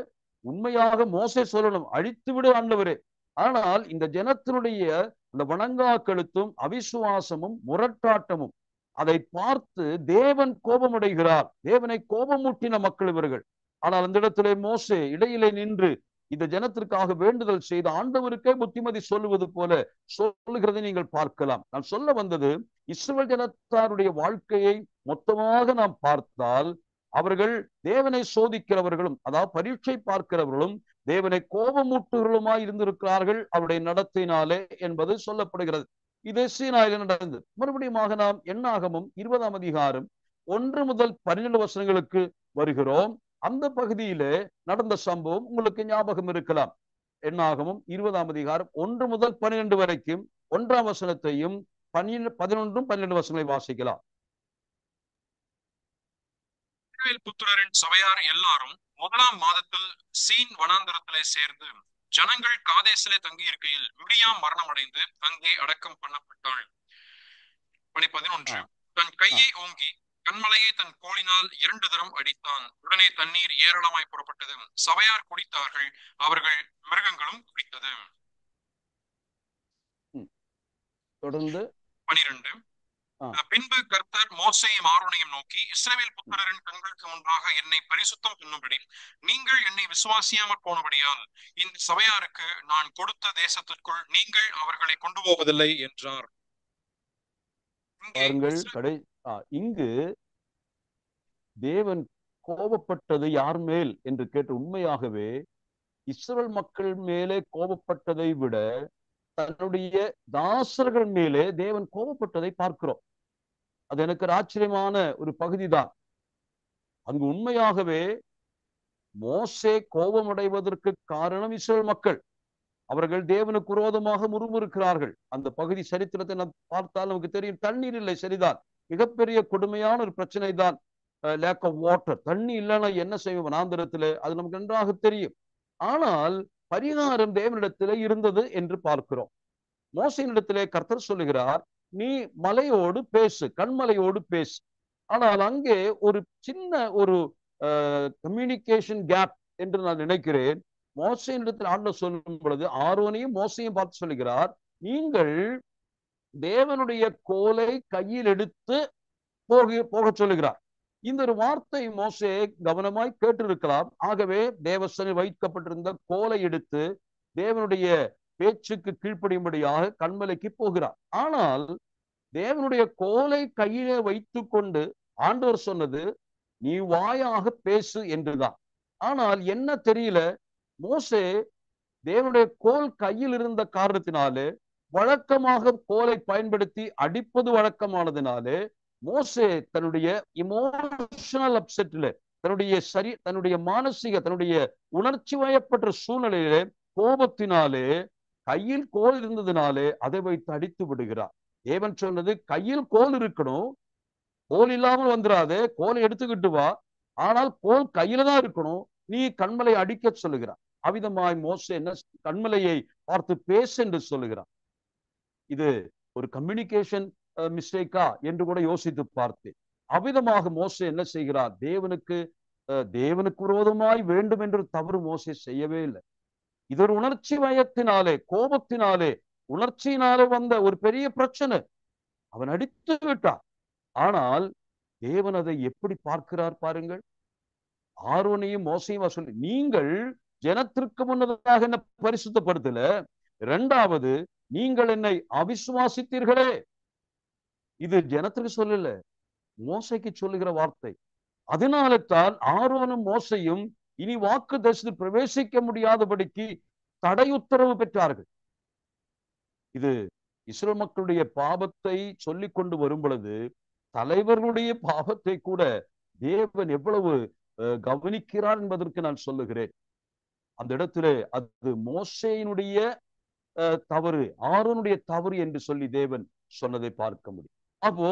உண்மையாக மோசே சொல்லணும், அழித்து விடு ஆண்டவரே. ஆனால் இந்த ஜனத்தினுடைய அந்த வணங்கா கழுத்தும் அவிசுவாசமும் முரட்டாட்டமும் அதை பார்த்து தேவன் கோபமடைகிறார். தேவனை கோபமூட்டின மக்கள் இவர்கள். ஆனால் அந்த இடத்திலே மோசே இடையிலே நின்று இந்த ஜனத்திற்காக வேண்டுதல் செய்த ஆண்டவருக்கே புத்திமதி சொல்லுவது போல சொல்லுகிறதை நீங்கள் பார்க்கலாம். நான் சொல்ல வந்தது, இஸ்ரவேல் ஜனத்தாருடைய வாழ்க்கையை மொத்தமாக நாம் பார்த்தால் அவர்கள் தேவனை சோதிக்கிறவர்களும், அதாவது பரீட்சை பார்க்கிறவர்களும், தேவனை கோபமூட்டுகளுமாய் இருந்திருக்கிறார்கள் அவருடைய நடத்தினாலே என்பது சொல்லப்படுகிறது. இது சீனாயில நடந்தது. மறுபடியும் நாம் எண்ணாகமம் 20ஆம் அதிகாரம் 1 முதல் 12 வசனங்களுக்கு வருகிறோம். அந்த பகுதியிலே நடந்த சம்பவம் உங்களுக்கு ஞாபகம் இருக்கலாம். எண்ணாகமம் 20ஆம் அதிகாரம் 1 முதல் 12 வரைக்கும் 1ஆம் வசனத்தையும் 11, 12 வசனங்களை வாசிக்கலாம். புத்திரரின் சபையார் எல்லாரும் 1ஆம் மாதத்தில் சீன் வனாந்தரத்திலே சேர்ந்து ஜனங்கள் காதேசிலே தங்கி இருக்கையில் மிரியாம் மரணம் அடைந்து அங்கே அடக்கம் பண்ணப்பட்டாள். 11 தன் கையை ஓங்கி கண்மலையை தன் கோலினால் 2 தரம் அடித்தான். உடனே தண்ணீர் ஏராளமாய் புறப்பட்டது. சபையார் குடித்தார்கள், அவர்கள் மிருகங்களும் குடித்தது. தொடர்ந்து 12 பின்பு கர்த்தர் மோசேயும் ஆரோனையும் நோக்கி, இஸ்ரவேல் புத்திரரின் கண்களுக்கு முன்பாக என்னை பரிசுத்தம் பண்ணும்படி நீங்கள் என்னை விசுவாசியாமற் போனபடியால் இந்த சபையாருக்கு நான் கொடுத்த தேசத்திற்குள் நீங்கள் அவர்களை கொண்டு போவதில்லை என்றார். இங்கு தேவன் கோபப்பட்டது யார் மேல் என்று கேட்டு, உண்மையாகவே இஸ்ரவேல் மக்கள் மேலே கோபப்பட்டதை விட தன்னுடைய தாசர்கள் மேலே தேவன் கோபப்பட்டதை பார்க்கிறோம். அது எனக்கு ஆச்சரியமான ஒரு பகுதிதான். அங்கு உண்மையாகவே மோசே கோபமடைவதற்கு காரணம் இஸ்ரவேல் மக்கள். அவர்கள் தேவனுக்கு விரோதமாக முறுமுறுக்கிறார்கள். அந்த பகுதி சரித்திரத்தை நாம் பார்த்தால் நமக்கு தெரியும். தண்ணீர் இல்லை, சரிதான், மிகப்பெரிய கொடுமையான ஒரு பிரச்சனை தான். லேக் ஆஃப் வாட்டர், தண்ணி இல்லைன்னா என்ன செய்வோம் வனாந்தரத்திலே, அது நமக்கு நன்றாக தெரியும். ஆனால் பரிகாரம் தேவனிடத்திலே இருந்தது என்று பார்க்கிறோம். மோசேயினிடத்திலே கர்த்தர் சொல்லுகிறார், நீ மலையோடு பேசு, கண்மலையோடு பேசு. ஆனால் அங்கே ஒரு சின்ன ஒரு கம்யூனிகேஷன் கேப் என்று நான் நினைக்கிறேன். மோசேயினிடத்தில் ஆண்டவர் சொல்லும் பொழுது ஆரோனையும் மோசையும் பார்த்து சொல்லுகிறார், நீங்கள் தேவனுடைய கோலை கையில் எடுத்து போக சொல்லுகிறார். இந்த ஒரு வார்த்தை மோசே கவனமாய் கேட்டிருக்கலாம். ஆகவே தேவசனில் வைக்கப்பட்டிருந்த கோலை எடுத்து தேவனுடைய பேச்சுக்கு கீழ்ப்படியும்படியாக கன்மலைக்கு போகிறார். ஆனால் தேவனுடைய கோலை கையிலே வைத்து கொண்டு ஆண்டவர் சொன்னது நீ வாயாக பேசு என்றுதான். ஆனால் என்ன தெரியல, மோசே தேவனுடைய கோல் கையில் இருந்த காரணத்தினாலே, வழக்கமாக கோலை பயன்படுத்தி அடிப்பது வழக்கமானதினாலே, மோசே தன்னுடைய இமோஷனல் அப்செட்ல, தன்னுடைய மானசீக, தன்னுடைய உணர்ச்சி வயப்பட்ட சூழ்நிலையிலே, கோபத்தினாலே, கையில் கோல் இருந்ததினாலே அதை வைத்து அடித்து விடுகிறார். தேவன் சொன்னது கையில் கோல் இருக்கணும், கோல் இல்லாமல் வந்துடாதே, கோலை எடுத்துக்கிட்டு வா, ஆனால் கோல் கையில தான் இருக்கணும், நீ கண்மலை அடிக்க சொல்லுகிறார். அவிதமாய் மோசே என்ன கண்மலையை பார்த்து பேசு என்று சொல்லுகிறார். இது ஒரு கம்யூனிகேஷன் மிஸ்டேக்கா என்று கூட யோசித்து பார்த்தேன். அவிதமாக மோசே என்ன செய்கிறார், தேவனுக்கு விரோதமாய் வேண்டும் என்று தவறு மோசே செய்யவே இல்லை. இது ஒரு உணர்ச்சி வயத்தினாலே, கோபத்தினாலே, உணர்ச்சியினாலே வந்த ஒரு பெரிய பிரச்சனை. அவன் அடித்து விட்டான். ஆனால் தேவன் அதை எப்படி பார்க்கிறார் பாருங்கள். ஆரோனையும் மோசையும் சொல்லி, நீங்கள் ஜனத்திற்கு முன்னதாக என்ன பரிசுத்தப்படுத்தல, இரண்டாவது நீங்கள் என்னை அவிசுவாசித்தீர்களே. இது ஜனத்திற்கு சொல்லல, மோசைக்கு சொல்லுகிற வார்த்தை. அதனால தான் ஆரோனும் மோசையும் இனி வாக்கு தேசத்தில் பிரவேசிக்க முடியாதபடிக்கு தடை உத்தரவு பெற்றார்கள். இது இஸ்ரவேல் மக்களுடைய பாவத்தை சொல்லிக் கொண்டு வரும் பொழுது தலைவர்களுடைய பாவத்தை கூட தேவன் எவ்வளவு கவனிக்கிறார் என்பதற்கு நான் சொல்லுகிறேன். அந்த இடத்திலே அது மோசேயினுடைய தவறு, ஆரோனுடைய தவறு என்று சொல்லி தேவன் சொன்னதை பார்க்க முடியும். அப்போ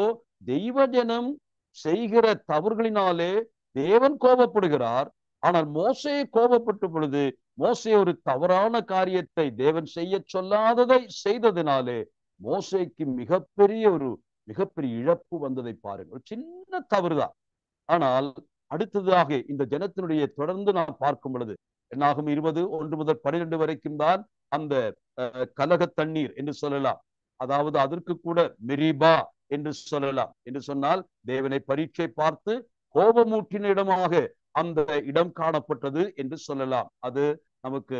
தெய்வ ஜனம் செய்கிற தவறுகளினாலே தேவன் கோபப்படுகிறார். ஆனால் மோசே கோபப்பட்ட பொழுது மோசே ஒரு தவறான காரியத்தை தேவன் செய்ய சொல்லாததை செய்ததினாலே மோசேக்கு மிகப்பெரிய இழப்பு வந்ததை பாருங்கள். ஒரு சின்ன தவறுதான். ஆனால் அடுத்ததாக இந்த ஜனத்தினுடைய தொடர்ந்து நாம் பார்க்கும் பொழுது என்னாகும் 20:1 முதல் 12 வரைக்கும் தான் அந்த கலக தண்ணீர் என்று சொல்லலாம். அதாவது அதற்கு கூட மெரிபா என்று சொல்லலாம். என்று சொன்னால் தேவனை பரீட்சை பார்த்து கோபமூட்டின இடமாக அந்த இடம் காணப்பட்டது என்று சொல்லலாம். அது நமக்கு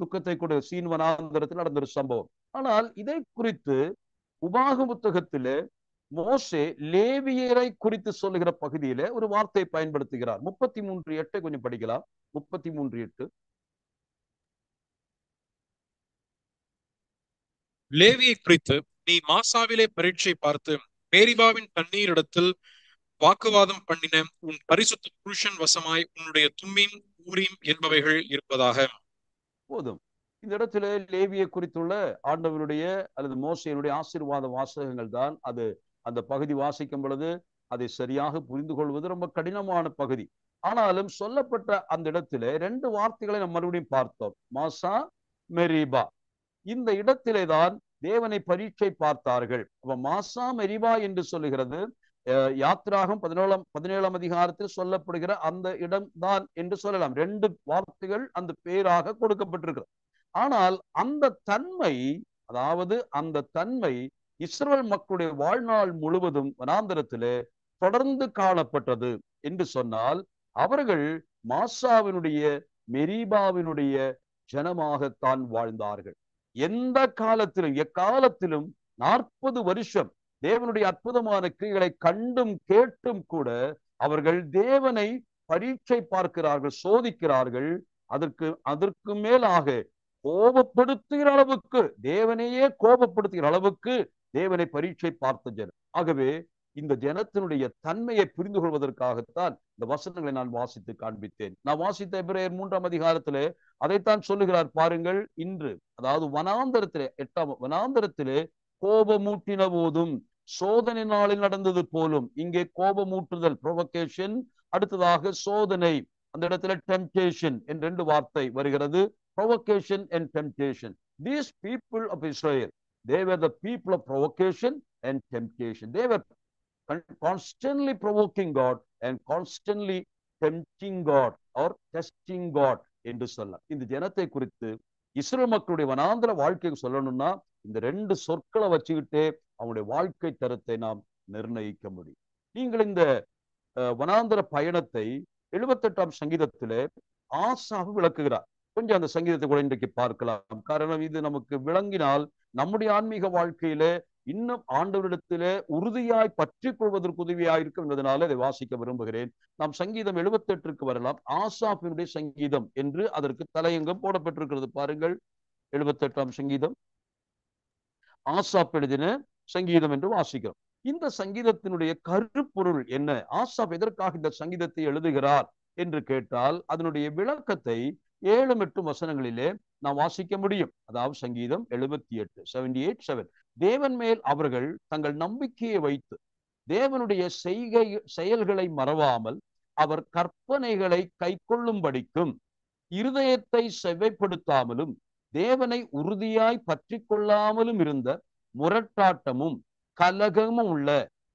துக்கத்தை கூட சீன் வனாந்தரத்தில் நடந்த ஒரு சம்பவம். ஆனால் இதை குறித்து உபாக புத்தகத்திலே மோசே லேவியரை குறித்து சொல்லுகிற பகுதியில ஒரு வார்த்தை பயன்படுத்துகிறார். 33:8 கொஞ்சம் படிக்கலாம். 33:8. லேவியை குறித்து நீ மாசாவிலே பரீட்சை பார்த்து மேரிபாவின் தண்ணீரிடத்தில் வாக்குவாதம் பண்ணின உன் பரிசுத்த புருஷன் வசமாய் உன்னுடைய தும்மீம் ஊரீம் என்பவைகள் இருப்பதாக. போதும். இந்த இடத்துல லேவியை குறித்துள்ள ஆண்டவருடைய அல்லது மோசேயினுடைய ஆசீர்வாத வாசகங்கள் தான் அது. அந்த பகுதி வாசிக்கும் பொழுது அதை சரியாக புரிந்து கொள்வது ரொம்ப கடினமான பகுதி. ஆனாலும் சொல்லப்பட்ட அந்த இடத்துல 2 வார்த்தைகளை நம்ம மறுபடியும் பார்த்தோம், மாசா, மெரிபா. இந்த இடத்திலே தான் தேவனை பரீட்சை பார்த்தார்கள். அப்ப மாசா மெரிபா என்று சொல்லுகிறது யாத்திராகம் 17ஆம் அதிகாரத்தில் சொல்லப்படுகிற அந்த இடம் தான் என்று சொல்லலாம். 2 வார்த்தைகள் அந்த பேராக கொடுக்கப்பட்டிருக்கிறது. ஆனால் அந்த தன்மை, அதாவது அந்த தன்மை இஸ்ரவேல் மக்களுடைய வாழ்நாள் முழுவதும் வனாந்தரத்திலே தொடர்ந்து காணப்பட்டது என்று சொன்னால் அவர்கள் மாசாவினுடைய மெரிபாவினுடைய ஜனமாகத்தான் வாழ்ந்தார்கள். எந்த காலத்திலும் எக்காலத்திலும் 40 வருஷம் தேவனுடைய அற்புதமான கிரியைகளை கண்டும் கேட்டும் கூட அவர்கள் தேவனை பரீட்சை பார்க்கிறார்கள், சோதிக்கிறார்கள். அதற்கு மேலாக கோபப்படுத்துகிற அளவுக்கு, தேவனையே கோபப்படுத்துகிற அளவுக்கு தேவனை பரீட்சை பார்த்த ஜனம். ஆகவே இந்த ஜனத்தினுடைய தன்மையை புரிந்து கொள்வதற்காகத்தான் இந்த வசனங்களை நான் வாசித்து காண்பித்தேன். நான் வாசித்த எபிரேயர் 3ஆம் அதிகாரத்திலே அதைத்தான் சொல்லுகிறார் பாருங்கள். இன்று அதாவது வனாந்தரத்திலே 8ஆம் வனாந்தரத்திலே கோபமூட்டின போதும் சோதனை நாளில் நடந்தது போலும் இங்கே கோபமூட்டுதல், ப்ரொவோகேஷன், அடுத்ததாக சோதனை. அந்த இடத்துல டெம்ப்டேஷன் என்ற 2 வார்த்தை வருகிறது. Provocation and temptation. These people of Israel, they were the people of provocation and temptation. They were constantly provoking God and constantly tempting God or testing God என்று சொல்லலாம். இந்த ஜனத்தை குறித்து இஸ்ரவேல் மக்களுடைய வனாந்தர வாழ்க்கையை சொல்லணும்னா இந்த 2 சொற்களை வச்சுக்கிட்டே அவங்களுடைய வாழ்க்கை தரத்தை நாம் நிர்ணயிக்க முடியும். நீங்கள் இந்த வனாந்தர பயணத்தை 78ஆம் சங்கீதத்திலே ஆசாவு விளக்குகிறார். கொஞ்சம் அந்த சங்கீதத்தை கூட இன்றைக்கு பார்க்கலாம். காரணம் இது நமக்கு விளங்கினால் நம்முடைய ஆன்மீக வாழ்க்கையிலே இன்னும் ஆண்டவரிடத்திலே உறுதியாய் பற்றி கொள்வதற்கு உதவியாயிருக்கும் என்பதனால இதை வாசிக்க விரும்புகிறேன். நாம் சங்கீதம் 78ற்கு வரலாம். ஆசாப்பினுடைய சங்கீதம் என்று அதற்கு தலையங்கம் போடப்பட்டிருக்கிறது. பாருங்கள், 78ஆம் சங்கீதம் ஆசாப் எழுதின சங்கீதம் என்று வாசிக்கிறோம். இந்த சங்கீதத்தினுடைய கருப்பொருள் என்ன? ஆசாப் எதற்காக இந்த சங்கீதத்தை எழுதுகிறார் என்று கேட்டால் அதனுடைய விளக்கத்தை 7-8 வசனங்களிலே நாம் வாசிக்க முடியும். அதாவது சங்கீதம் 78 தேவன் மேல் அவர்கள் தங்கள் நம்பிக்கையை வைத்து தேவனுடைய செயல்களை மறவாமல் அவர் கற்பனைகளை கை கொள்ளும்படிக்கும் இருதயத்தை செவ்வைப்படுத்தாமலும் தேவனை உறுதியாய் பற்றி கொள்ளாமலும் இருந்த முரட்டாட்டமும் கலகமும் உள்ள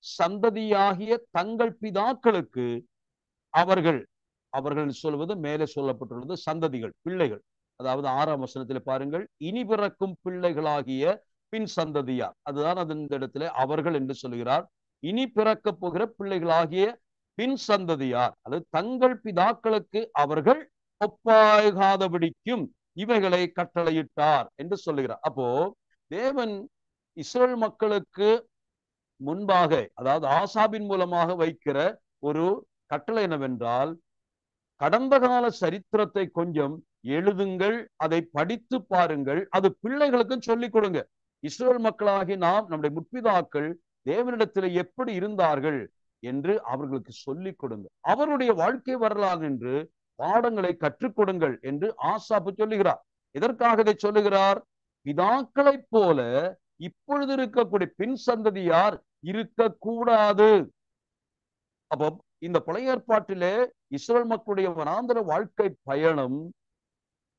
சந்ததியாகிய தங்கள் பிதாக்களுக்கு அவர்கள் சொல்வது மேலே சொல்லப்பட்டுள்ளது சந்ததிகள், பிள்ளைகள். அதாவது 6ஆம் வசனத்தில் பாருங்கள், இனி பிறக்கும் பிள்ளைகளாகிய பின் சந்ததியார். அதுதான் அந்த இடத்துல அவர்கள் என்று சொல்கிறார். இனி பிறக்க போகிற பிள்ளைகளாகிய பின் சந்ததியார், அல்லது தங்கள் பிதாக்களுக்கு அவர்கள் ஒப்பாகாதபடிக்கும் இவைகளை கட்டளையிட்டார் என்று சொல்லுகிறார். அப்போ தேவன் இஸ்ரேல் மக்களுக்கு முன்பாக, அதாவது ஆசாபின் மூலமாக வைக்கிற ஒரு கட்டளை என்னவென்றால், கடந்த கால சரித்திரத்தை கொஞ்சம் எழுதுங்கள், அதை படித்து பாருங்கள், அது பிள்ளைகளுக்கும் சொல்லிக் கொடுங்க. இஸ்ரேல் மக்களாகி நாம், நம்முடைய முற்பிதாக்கள் தேவனிடத்தில் எப்படி இருந்தார்கள் என்று அவர்களுக்கு சொல்லிக் கொடுங்க. அவருடைய வாழ்க்கை வரலாறு என்று பாடங்களை கற்றுக் கொடுங்கள் என்று ஆசாப்பு சொல்லுகிறார். எதற்காக இதை சொல்லுகிறார்? பிதாக்களைப் போல இப்பொழுது இருக்கக்கூடிய பின் சந்ததியார் இருக்கக்கூடாது. அப்போ இந்த பழைய ஏற்பாட்டிலே இஸ்ரேல் மக்களுடைய வனாந்தர வாழ்க்கை பயணம்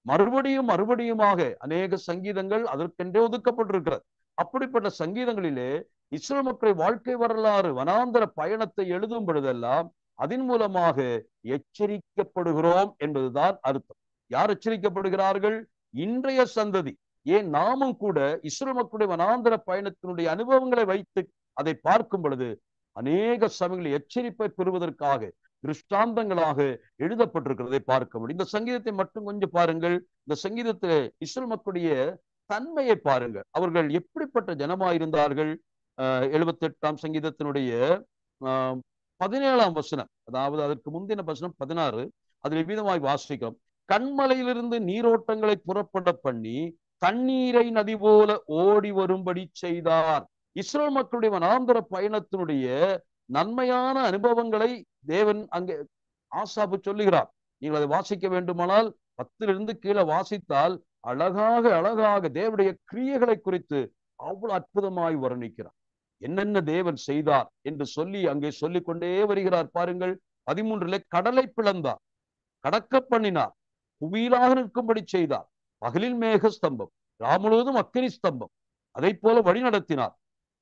மறுபடியுமாக அநேக சங்கீதங்கள் அதற்கென்றே ஒதுக்கப்பட்டிருக்கிறது. அப்படிப்பட்ட சங்கீதங்களிலே இஸ்ரேல் மக்களுடைய வாழ்க்கை வரலாறு வனாந்தர பயணத்தை எழுதும் பொழுதெல்லாம் அதன் மூலமாக எச்சரிக்கப்படுகிறோம் என்பதுதான் அர்த்தம். யார் எச்சரிக்கப்படுகிறார்கள்? இன்றைய சந்ததி. ஏன் நாமும் கூட இஸ்ரேல் மக்களுடைய வனாந்தர பயணத்தினுடைய அனுபவங்களை வைத்து அதை பார்க்கும் பொழுது அநேக சமயங்களில் எச்சரிப்பை பெறுவதற்காக திருஷ்டாந்தங்களாக எழுதப்பட்டிருக்கிறதை பார்க்க முடியும். இந்த சங்கீதத்தை மட்டும் கொஞ்சம் பாருங்கள். இந்த சங்கீதத்திலே இஸ்ரேல் மக்களுடைய தன்மையை பாருங்கள். அவர்கள் எப்படிப்பட்ட ஜனமாயிருந்தார்கள்? 78ஆம் சங்கீதத்தினுடைய 17ஆம் வசனம், அதாவது அதற்கு முந்தின வசனம் 16, அதில் விதமாய் வாசிக்கிறோம். கண்மலையிலிருந்து நீரோட்டங்களை புறப்பட பண்ணி தண்ணீரை நதி போல ஓடி வரும்படி செய்தார். இஸ்ரேல் மக்களுடைய வனாந்தர பயணத்தினுடைய நன்மையான அனுபவங்களை தேவன் அங்கே ஆசாப்பு சொல்லுகிறார். நீங்கள் அதை வாசிக்க வேண்டுமானால் 10லிருந்து கீழே வாசித்தால் அழகாக தேவனுடைய கிரியைகளை குறித்து அவ்வளவு அற்புதமாய் வர்ணிக்கிறார். என்னென்ன தேவன் செய்தார் என்று சொல்லி அங்கே சொல்லிக் கொண்டே வருகிறார். பாருங்கள், 13 கடலை பிளந்தார், கடக்க பண்ணினார், புவியிலாக நிற்கும்படி செய்தார், பகலில் மேக ஸ்தம்பம், முழுவதும் அக்கினி ஸ்தம்பம், அதை போல வழி நடத்தினார்,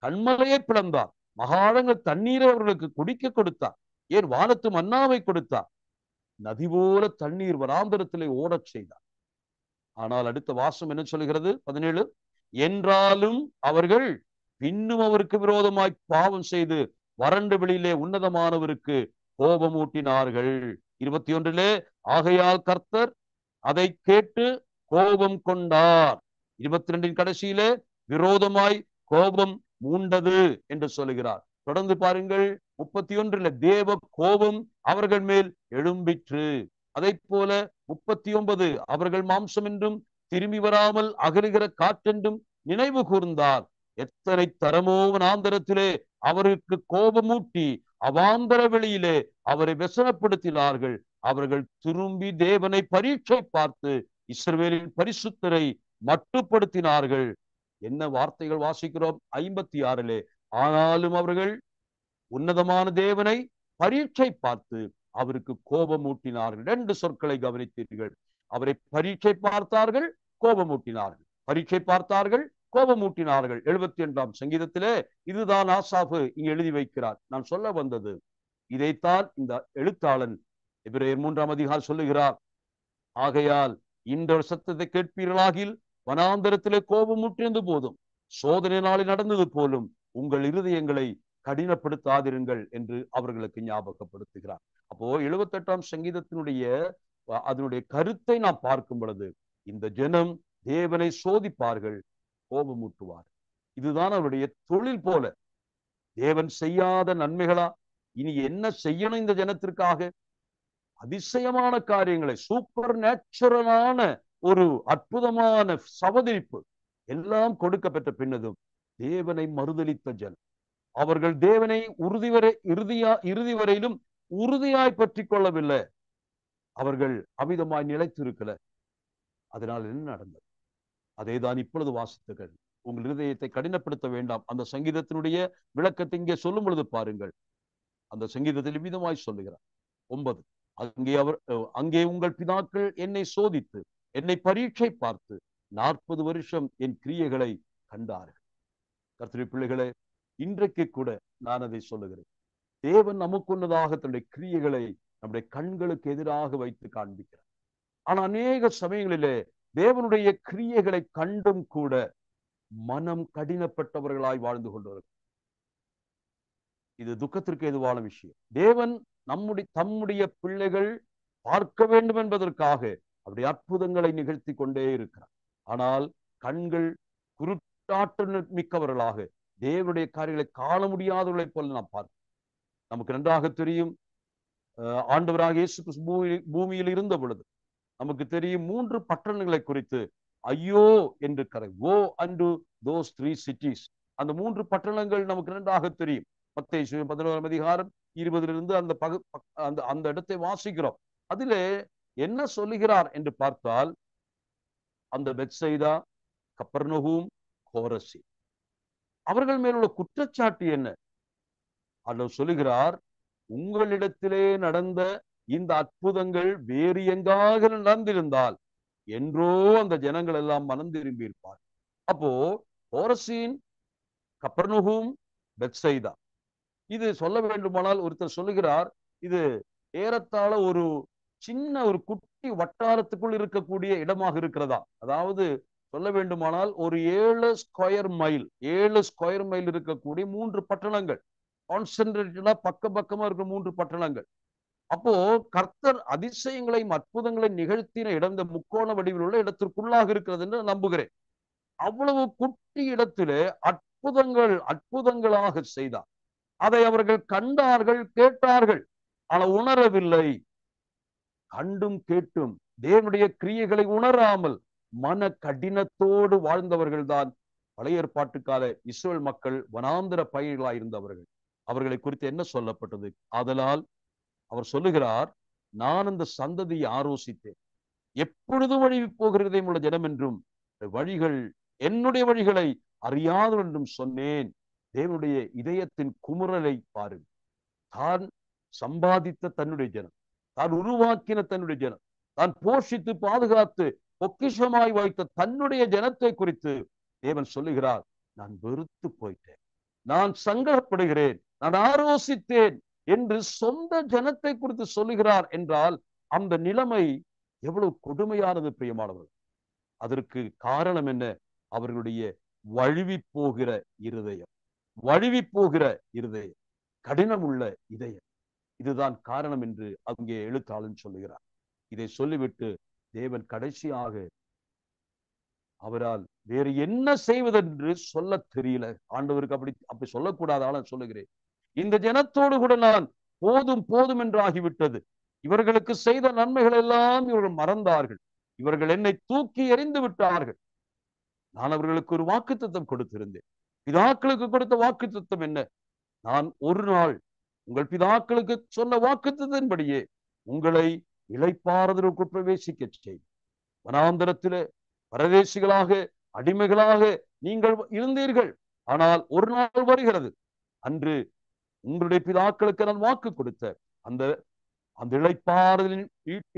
கண்மலையை பிளந்தார், மகாழங்கள் தண்ணீரை அவர்களுக்கு குடிக்க கொடுத்தார், ஏன் வானத்து மன்னாவை கொடுத்தார், நதி போல தண்ணீர் வனாந்தரத்திலே ஓடச் செய்தார். ஆனால் அடுத்த வாசம் என்ன சொல்கிறது? 17, என்றாலும் அவர்கள் பின்னும் அவருக்கு விரோதமாய் பாவம் செய்து வறண்ட வெளியிலே உன்னதமானவருக்கு கோபமூட்டினார்கள். 21, ஆகையால் கர்த்தர் அதை கேட்டு கோபம் கொண்டார். 22 கடைசியிலே விரோதமாய் கோபம் மூண்டது என்று சொல்லுகிறார். தொடர்ந்து பாருங்கள், 31 தேவ கோபம் அவர்கள் மேல் எழும்பிற்று. அதை போல 39 அவர்கள் மாம்சம் என்றும் திரும்பி வராமல் அகலுகிற காற்றென்றும் நினைவு கூர்ந்தார். எத்தனை தரமோ வனாந்தரத்திலே அவருக்கு கோபமூட்டி அவாந்தர வெளியிலே அவரை व्यसனப்படுத்தினார்கள். அவர்கள் திரும்பி தேவனை பரீட்சை பார்த்து இஸ்ரவேலின் பரிசுத்தரை மட்டுப்படுத்தினார்கள். என்ன வார்த்தைகள் வாசிக்கிறோம்? 56, ஆனாலும் அவர்கள் உன்னதமான தேவனை பரீட்சை பார்த்து அவருக்கு கோபமூட்டினார்கள். 2 சொற்களை கவனித்தீர்கள். அவரை பரீட்சை பார்த்தார்கள், கோபமூட்டினார்கள். பரீட்சை பார்த்தார்கள், கோபமூட்டினார்கள். 78ஆம் சங்கீதத்திலே இதுதான் ஆசாப்பு இங்கு எழுதி வைக்கிறார். நான் சொல்ல வந்தது இதைத்தான் இந்த எழுத்தாளன் எபிரேயர் 3ஆம் அதிகாரம் சொல்லுகிறார். ஆகையால் இன்றொரு சத்தத்தை கேட்பீர்களாகில் வனாந்தரத்திலே கோபமூட்டினது போதும், சோதனை நாளில் நடந்தது போலும் உங்கள் இருதயங்களை கடினப்படுத்தாதிருங்கள் என்று அவர்களுக்கு ஞாபகப்படுத்துகிறார். அப்போ 78ஆம் சங்கீதத்தினுடைய அதனுடைய கருத்தை நாம் பார்க்கும் பொழுது இந்த ஜனம் தேவனை சோதிப்பார்கள், கோபமூட்டுவார். இதுதான் அவருடைய தொழில் போல. தேவன் செய்யாத நன்மைகளா? இனி என்ன செய்யணும் இந்த ஜனத்திற்காக? அதிசயமான காரியங்களை, சூப்பர் நேச்சுரலான ஒரு அற்புதமான சவதரிப்பு எல்லாம் கொடுக்கப்பட்ட பின்னதும் தேவனை மறுதலித்த ஜனம். அவர்கள் தேவனை இறுதி வரையிலும் உறுதியாய் பற்றி கொள்ளவில்லை. அவர்கள் அமிதமாய் நிலைத்திருக்கல. அதனால் என்ன நடந்தது? அதேதான் இப்பொழுது வாசித்தீர்கள். உங்கள் இருதயத்தை கடினப்படுத்த வேண்டாம். அந்த சங்கீதத்தினுடைய விளக்கத்தை இங்கே சொல்லும் பொழுது பாருங்கள். அந்த சங்கீதத்தில் விதமாய் சொல்லுகிறார். 9, அங்கே உங்கள் பிதாக்கள் என்னை சோதித்து என்னை பரீட்சை பார்த்து 40 வருஷம் என் கிரியைகளை கண்டார்கள். கர்த்தருடைய பிள்ளைகளே, இன்றைக்கு கூட நான் அதை சொல்லுகிறேன். தேவன் நமக்குன்னதாக தன்னுடைய கிரியைகளை நம்முடைய கண்களுக்கு எதிராக வைத்து காண்பிக்கிறார். ஆனா அநேக சமயங்களிலே தேவனுடைய கிரியைகளை கண்டும் கூட மனம் கடினப்பட்டவர்களாய் வாழ்ந்து கொண்டவர்கள். இது துக்கத்திற்கு எதுவான விஷயம். தேவன் தம்முடைய பிள்ளைகள் பார்க்க வேண்டும் என்பதற்காக அவருடைய அற்புதங்களை நிகழ்த்தி கொண்டே இருக்கிறார். ஆனால் கண்கள் குருட்டாட்ட மிக்கவர்களாக தேவனுடைய காரியங்களை காண முடியாதவர்களை போல நாம் பார்க்கிறோம். நமக்கு நன்றாக தெரியும், ஆண்டவராக இயேசு கிறிஸ்து பூமியில் இருந்த பொழுது நமக்கு தெரியும் 3 பட்டணங்களை குறித்து ஐயோ என்று கரை, ஓ அண்டு தோஸ் 3 cities. அந்த 3 பட்டணங்கள் நமக்கு நன்றாக தெரியும். மத்தேயு 11ஆம் அதிகாரம் 20 அந்த இடத்தை வாசிக்கிறோம். அதிலே என்ன சொல்லுகிறார் என்று பார்த்தால், அந்த பெத்சைதா, கப்பர்நகூம், கோரசி, அவர்கள் மேலுள்ள குற்றச்சாட்டு என்ன? அவர் சொல்லுகிறார், உங்களிடத்திலே நடந்த இந்த அற்புதங்கள் வேறு எங்காக நடந்திருந்தால் என்றோ அந்த ஜனங்கள் எல்லாம் மனம் திரும்பி இருப்பார். அப்போ கோரசின், கப்பர்நகூம், பெத்சைதா, இது சொல்ல வேண்டுமானால் ஒருத்தர் சொல்லுகிறார், இது ஏறத்தாழ ஒரு சின்ன ஒரு குட்டி வட்டாரத்துக்குள் இருக்கக்கூடிய இடமாக இருக்கிறதா. அதாவது சொல்ல வேண்டுமானால் ஒரு 7 ஸ்கொயர் மைல் இருக்கக்கூடிய 3 பட்டணங்கள், கான்சென்ட்ரேட்டடா பக்கமா இருக்கிற 3 பட்டணங்கள். அப்போ கர்த்தர் அதிசயங்களையும் அற்புதங்களை நிகழ்த்தின இடம் இந்த முக்கோண வடிவில் உள்ள இடத்திற்குள்ளாக இருக்கிறது என்று நம்புகிறேன். அவ்வளவு குட்டி இடத்திலே அற்புதங்களாக செய்தார். அதை அவர்கள் கண்டார்கள், கேட்டார்கள், ஆனால் உணரவில்லை. கண்டும் கேட்டும் தேவனுடைய கிரியைகளை உணராமல் மன கடினத்தோடு வாழ்ந்தவர்கள் தான் பழைய ஏற்பாட்டு கால இஸ்ரவேல் மக்கள், வனாந்திர பயிர்களாய் இருந்தவர்கள். அவர்களை குறித்து என்ன சொல்லப்பட்டது? ஆதலால் அவர் சொல்லுகிறார், நான் அந்த சந்ததியை ஆலோசித்தேன், எப்பொழுதும் வழி போகிறதே உள்ள ஜனம் என்றும் வழிகள் என்னுடைய வழிகளை அறியாதவர் என்றும் சொன்னேன். தேவனுடைய இதயத்தின் குமுறலை பாருங்கள். தான் சம்பாதித்த தன்னுடைய ஜனம், தான் உருவாக்கின தன்னுடைய ஜனம், தான் போஷித்து பாதுகாத்து பொக்கிஷமாய் வைத்த தன்னுடைய ஜனத்தை குறித்து தேவன் சொல்லுகிறார், நான் வெறுத்து போயிட்டேன், நான் சங்கடப்படுகிறேன், நான் ஆலோசித்தேன் என்று சொந்த ஜனத்தை குறித்து சொல்லுகிறார் என்றால் அந்த நிலைமை எவ்வளவு கொடுமையானது பிரியமானவர்கள். அதற்கு காரணம் என்ன? அவர்களுடைய வழுவி போகிற இருதயம், கடினம் உள்ள இதயம். இதுதான் காரணம் என்று அங்கே எழுத்தாளன் சொல்லுகிறார். இதை சொல்லிவிட்டு தேவன் கடைசியாக அவரால் வேறு என்ன செய்வதென்று சொல்ல தெரியல. ஆண்டவருக்கு அப்படி சொல்லக்கூடாதால சொல்லுகிறேன். இந்த ஜனத்தோடு கூட நான் போதும் என்று ஆகிவிட்டது. இவர்களுக்கு செய்த நன்மைகள் எல்லாம் இவர்கள் மறந்தார்கள். இவர்கள் என்னை தூக்கி எறிந்து விட்டார்கள். நான் அவர்களுக்கு ஒரு வாக்குத்தத்தம் கொடுத்திருந்தேன். பிதாக்களுக்கு கொடுத்த வாக்குத்தத்தம் என்ன? நான் ஒரு நாள் உங்கள் பிதாக்களுக்கு சொன்ன வாக்குத்தத்தின்படியே உங்களை இளைப்பாறுதலுக்கு பிரவேசிக்க செய்யும். வனாந்தரத்திலே பரதேசிகளாக, அடிமைகளாக நீங்கள் இருந்தீர்கள். ஆனால் ஒரு நாள் வருகிறது, அன்று உங்களுடைய பிதாக்களுக்கு நான் வாக்கு கொடுத்த அந்த இளைப்பாறுதலின்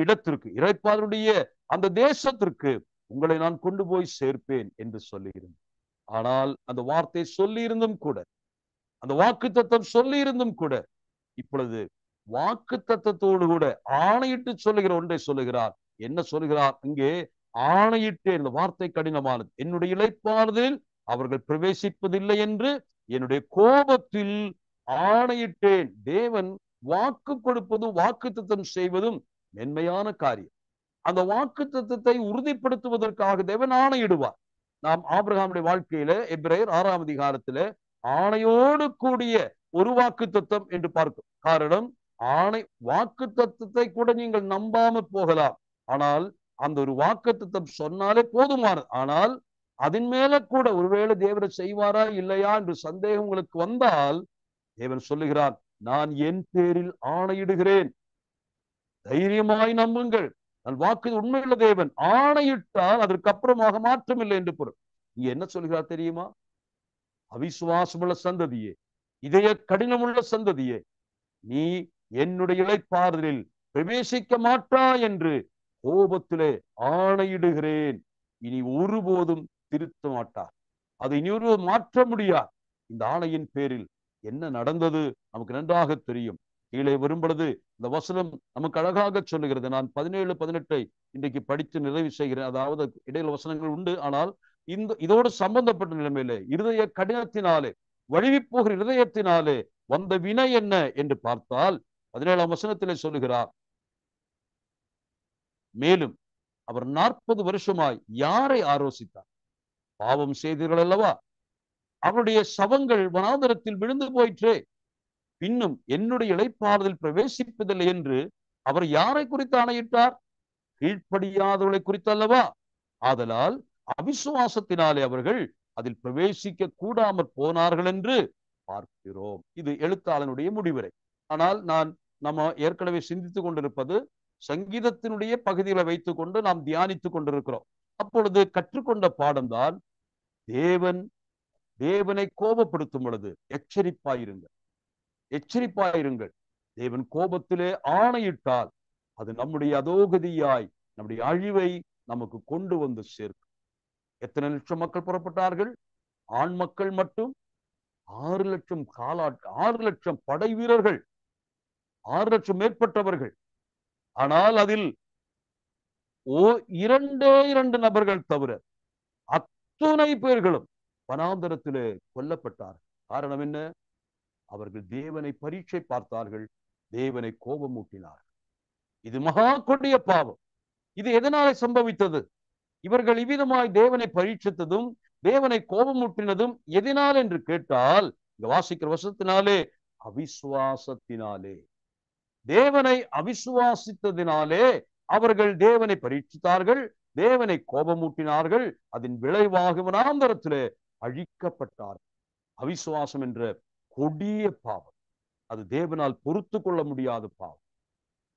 இடத்திற்கு, இளைப்பாறுடைய அந்த தேசத்திற்கு உங்களை நான் கொண்டு போய் சேர்ப்பேன் என்று சொல்லியிருந்தேன். ஆனால் அந்த வார்த்தை சொல்லி இருந்தும் கூட, அந்த வாக்கு தத்தம் சொல்லி இருந்தும் கூட, இப்பொழுது வாக்கு தத்தத்தோடு கூட ஆணையிட்டு சொல்லுகிற ஒன்றை சொல்லுகிறார். என்ன சொல்லுகிறார்? இங்கே ஆணையிட்டேன். இந்த வார்த்தை கடினமானது. என்னுடைய இளைப்பாறுதலில் அவர்கள் பிரவேசிப்பதில்லை என்று என்னுடைய கோபத்தில் ஆணையிட்டேன். தேவன் வாக்கு கொடுப்பதும் வாக்கு தத்தம் செய்வதும் மென்மையான காரியம். அந்த வாக்குத்தத்தத்தை உறுதிப்படுத்துவதற்காக தேவன் ஆணையிடுவார். நாம் ஆபிரகாமுடைய வாழ்க்கையில எபிரேயர் 6ஆம் அதிகாரத்தில ஆணையோடு கூடிய ஒரு வாக்குத்தத்தம் என்று பார்க்கும். காரணம், ஆணை வாக்குத்தத்தத்தை கூட நீங்கள் நம்பாம போகலாம், ஆனால் அந்த ஒரு வாக்குத்தத்தம் சொன்னாலே போதுமானது. ஆனால் அதன் மேல கூட ஒருவேளை தேவன் செய்வாரா இல்லையா என்று சந்தேகம் உங்களுக்கு வந்தால், தேவன் சொல்லுகிறார், நான் என் பேரில் ஆணையிடுகிறேன், தைரியமாய் நம்புங்கள். நான் வாக்கு உண்மையுள்ள தேவன், ஆணையிட்டால் அதற்கு அப்புறமாக மாற்றம் இல்லை என்று பொருள். இங்க என்ன சொல்கிறார் தெரியுமா? அவிசுவாசமுள்ள சந்ததியே, இதய கடினமுள்ள சந்ததியே, நீ என்னுடைய இளைப்பாறுதலில் பிரவேசிக்க மாட்டா என்று கோபத்திலே ஆணையிடுகிறேன். இனி ஒருபோதும் திருத்த மாட்டார், அதை இனி ஒருபோதும் மாற்ற முடியாது. இந்த ஆணையின் பேரில் என்ன நடந்தது நமக்கு நன்றாக தெரியும். கீழே வரும் பொழுது இந்த வசனம் நமக்கு அழகாக சொல்லுகிறது. நான் 17, 18 இன்றைக்கு படித்து நிறைவு செய்கிறேன். அதாவது இடையில வசனங்கள் உண்டு, ஆனால் இதோடு சம்பந்தப்பட்ட நிலைமையிலே இருதய கடினத்தினாலே, வழுவி போகிற இருதயத்தினாலே வந்த வினை என்ன என்று பார்த்தால் 17ஆம் வசனத்திலே சொல்லுகிறார், மேலும் அவர் 40 வருஷமாய் யாரை ஆலோசித்தார்? பாவம் செய்தீர்கள் அல்லவா? அவருடைய சவங்கள் வனாந்தரத்தில் விழுந்து போயிற்றே. பின்னும் என்னுடைய இளைப்பாறுதல் பிரவேசிப்பதில்லை என்று அவர் யாரை குறித்து ஆணையிட்டார்? கீழ்ப்படியாதவர்களை குறித்து அல்லவா? ஆதலால் அவிசுவாசத்தினாலே அவர்கள் அதில் பிரவேசிக்க கூடாமற் போனார்கள் என்று பார்க்கிறோம். இது எழுத்தாளனுடைய முடிவுரை. ஆனால் நம்ம ஏற்கனவே சிந்தித்துக் கொண்டிருப்பது சங்கீதத்தினுடைய பகுதிகளை வைத்துக் கொண்டு நாம் தியானித்துக் கொண்டிருக்கிறோம். அப்பொழுது கற்றுக்கொண்ட பாடம்தான், தேவனை கோபப்படுத்தும் பொழுது எச்சரிப்பாயிருங்கள், எச்சரிப்பாயிருங்கள். தேவன் கோபத்திலே ஆணையிட்டால் அது நம்முடைய அதோகதியாய் நம்முடைய அழிவை நமக்கு கொண்டு வந்து சேர்க்கும். எத்தனை லட்சம் மக்கள் புறப்பட்டார்கள்? ஆண் மக்கள் மட்டும் 6 லட்சம் 6 லட்சம் படை வீரர்கள், 6 லட்சம் மேற்பட்டவர்கள். ஆனால் அதில் 2 நபர்கள் தவிர அத்துணை பேர்களும் வனாந்தரத்திலே கொல்லப்பட்டார்கள். காரணம் என்ன? அவர்கள் தேவனை பரீட்சை பார்த்தார்கள், தேவனை கோபமூட்டினார்கள். இது மகா கொடிய பாவம். இது எதனாலே சம்பவித்தது? இவர்கள் இவ்விதமாய் தேவனை பரீட்சித்ததும் தேவனை கோபமூட்டினதும் எதனால் என்று கேட்டால், இங்க வாசிக்கிற வசனத்தினாலே, அவிசுவாசத்தினாலே. தேவனை அவிசுவாசித்ததினாலே அவர்கள் தேவனை பரீட்சித்தார்கள், தேவனை கோபமூட்டினார்கள். அதன் விளைவாக வனாந்தரத்திலே அழிக்கப்பட்டார்கள். அவிசுவாசம் என்ற கொடிய பாவம், அது தேவனால் பொறுத்து கொள்ள முடியாத பாவம்.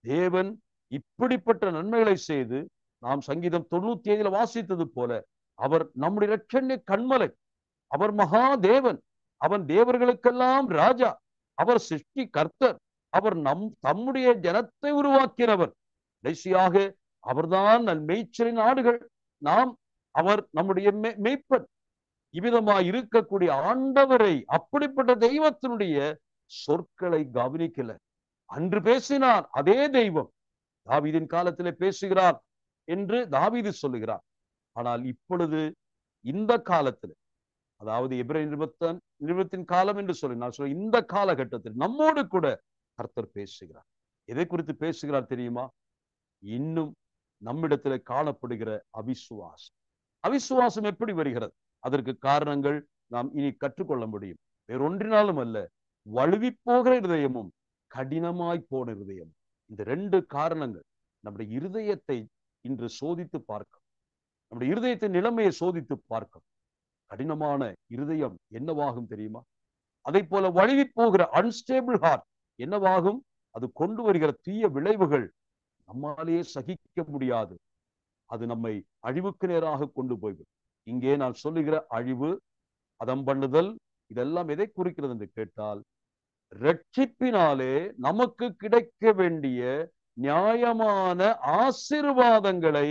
தேவன் இப்படிப்பட்ட நன்மைகளை செய்து, நாம் சங்கீதம் 97 வாசித்தது போல, அவர் நம்முடைய இரட்சண்ய கண்மலை, அவர் மகா தேவன், அவன் தேவர்களுக்கெல்லாம் ராஜா, அவர் சிருஷ்டி கர்த்தர், அவர் தம்முடைய ஜனத்தை உருவாக்கினவர். கடைசியாக அவர்தான் மேய்ச்சலின் ஆடுகள், அவர் நம்முடைய மேய்ப்பன். இவ்விதமாய் இருக்கக்கூடிய ஆண்டவரை, அப்படிப்பட்ட தெய்வத்தினுடைய சொற்களை கவனிக்கல. அன்று பேசினார் அதே தெய்வம் தாவீதின் காலத்திலே பேசுகிறார் என்று தாவீது சொல்லுகிறார். ஆனால் இப்பொழுது இந்த காலத்தில், அதாவது எபிரேயர் நிருபத்தின் காலம் என்று சொல்லி நான் சொல்ல, இந்த காலகட்டத்தில் நம்மோடு கூட கர்த்தர் பேசுகிறார். எதை குறித்து பேசுகிறார் தெரியுமா? இன்னும் நம்மிடத்தில் காணப்படுகிற அவிசுவாசம். அவிசுவாசம் எப்படி வருகிறது? அதற்கு காரணங்கள் நாம் இனி கற்றுக்கொள்ள முடியும். வேறொன்றினாலும் அல்ல, வழுவி போகிற இருதயமும் கடினமாய் போன இருதயம். இந்த 2 காரணங்கள் நம்முடைய இருதயத்தை இன்று சோதித்து பார்க்கும், நம்முடைய இருதயத்தின் நிலைமையை சோதித்து பார்க்கும். கடினமான இருதயம் என்னவாகும் தெரியுமா? அதை போல வழுவி போகிற அன்ஸ்டேபிள் ஹார்ட் என்னவாகும்? அது கொண்டு வருகிற தீய விளைவுகள் நம்மாலேயே சகிக்க முடியாது. அது நம்மை அழிவுக்கு நேராக கொண்டு போய்விடும். இங்கே நான் சொல்லுகிற அழிவு, அதம் பண்ணுதல், இதெல்லாம் எதை குறிக்கிறது என்று கேட்டால், ரட்சிப்பினாலே நமக்கு கிடைக்க வேண்டிய நியாயமான ஆசீர்வாதங்களை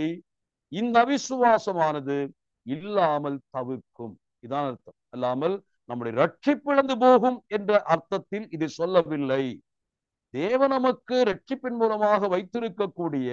இந்த அவிசுவாசமானது இல்லாமல் தவிர்க்கும். இதான் அர்த்தம். அல்லாமல் நம்முடைய ரட்சிப்பிழந்து போகும் என்ற அர்த்தத்தில் இது சொல்லவில்லை. தேவன் நமக்கு ரட்சிப்பின் மூலமாக வைத்திருக்கக்கூடிய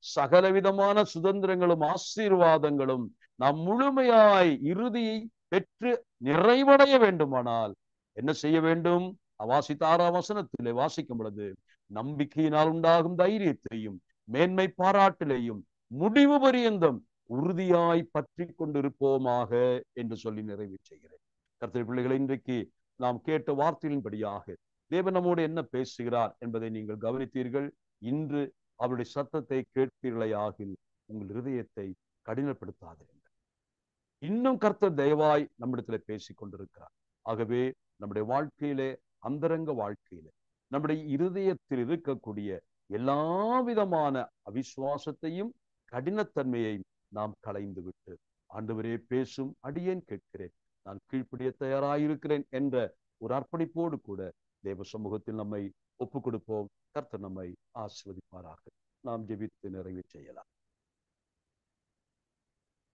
சகலவிதமான சுதந்திரங்களும் ஆசீர்வாதங்களும் நாம் முழுமையாய் இறுதியை பெற்று நிறைவடைய வேண்டுமானால் என்ன செய்ய வேண்டும்? வாசித்த 6ஆம் வசனத்திலே வாசிக்கும் பொழுது, நம்பிக்கையினால் உண்டாகும் தைரியத்தையும் மேன்மை பாராட்டிலையும் முடிவு பரியந்தம் உறுதியாய் பற்றி கொண்டிருப்போமாக என்று சொல்லி நிறைவு செய்கிறேன். கர்த்தருடைய பிள்ளைகளை, இன்றைக்கு நாம் கேட்ட வார்த்தையின்படியாக தேவன் நம்மோடு என்ன பேசுகிறார் என்பதை நீங்கள் கவனித்தீர்கள். இன்று அவருடைய சத்தத்தை கேட்பீர்களாகில் உங்கள் இருதயத்தை கடினப்படுத்தாதீர்கள். இன்னும் கர்த்தர் தயவாய் நம்மிடத்துல பேசிக் கொண்டிருக்கிறார். ஆகவே நம்முடைய வாழ்க்கையிலே, அந்தரங்க வாழ்க்கையிலே, நம்முடைய இருதயத்தில் இருக்கக்கூடிய எல்லா விதமான அவிசுவாசத்தையும் கடினத்தன்மையையும் நாம் களைந்து விட்டு, ஆண்டவரே பேசும், அடியேன் கேட்கிறேன், நான் கீழ்ப்படிய தயாராயிருக்கிறேன் என்ற ஒரு அர்ப்பணிப்போடு கூட தேவ சமூகத்தில் நம்மை ஒப்புக் கொடுப்போம். கர்த்தர் நம்மை ஆசீர்வதிப்பாராக. நாம் ஜெபித்து நிறைவு செய்யலாம்.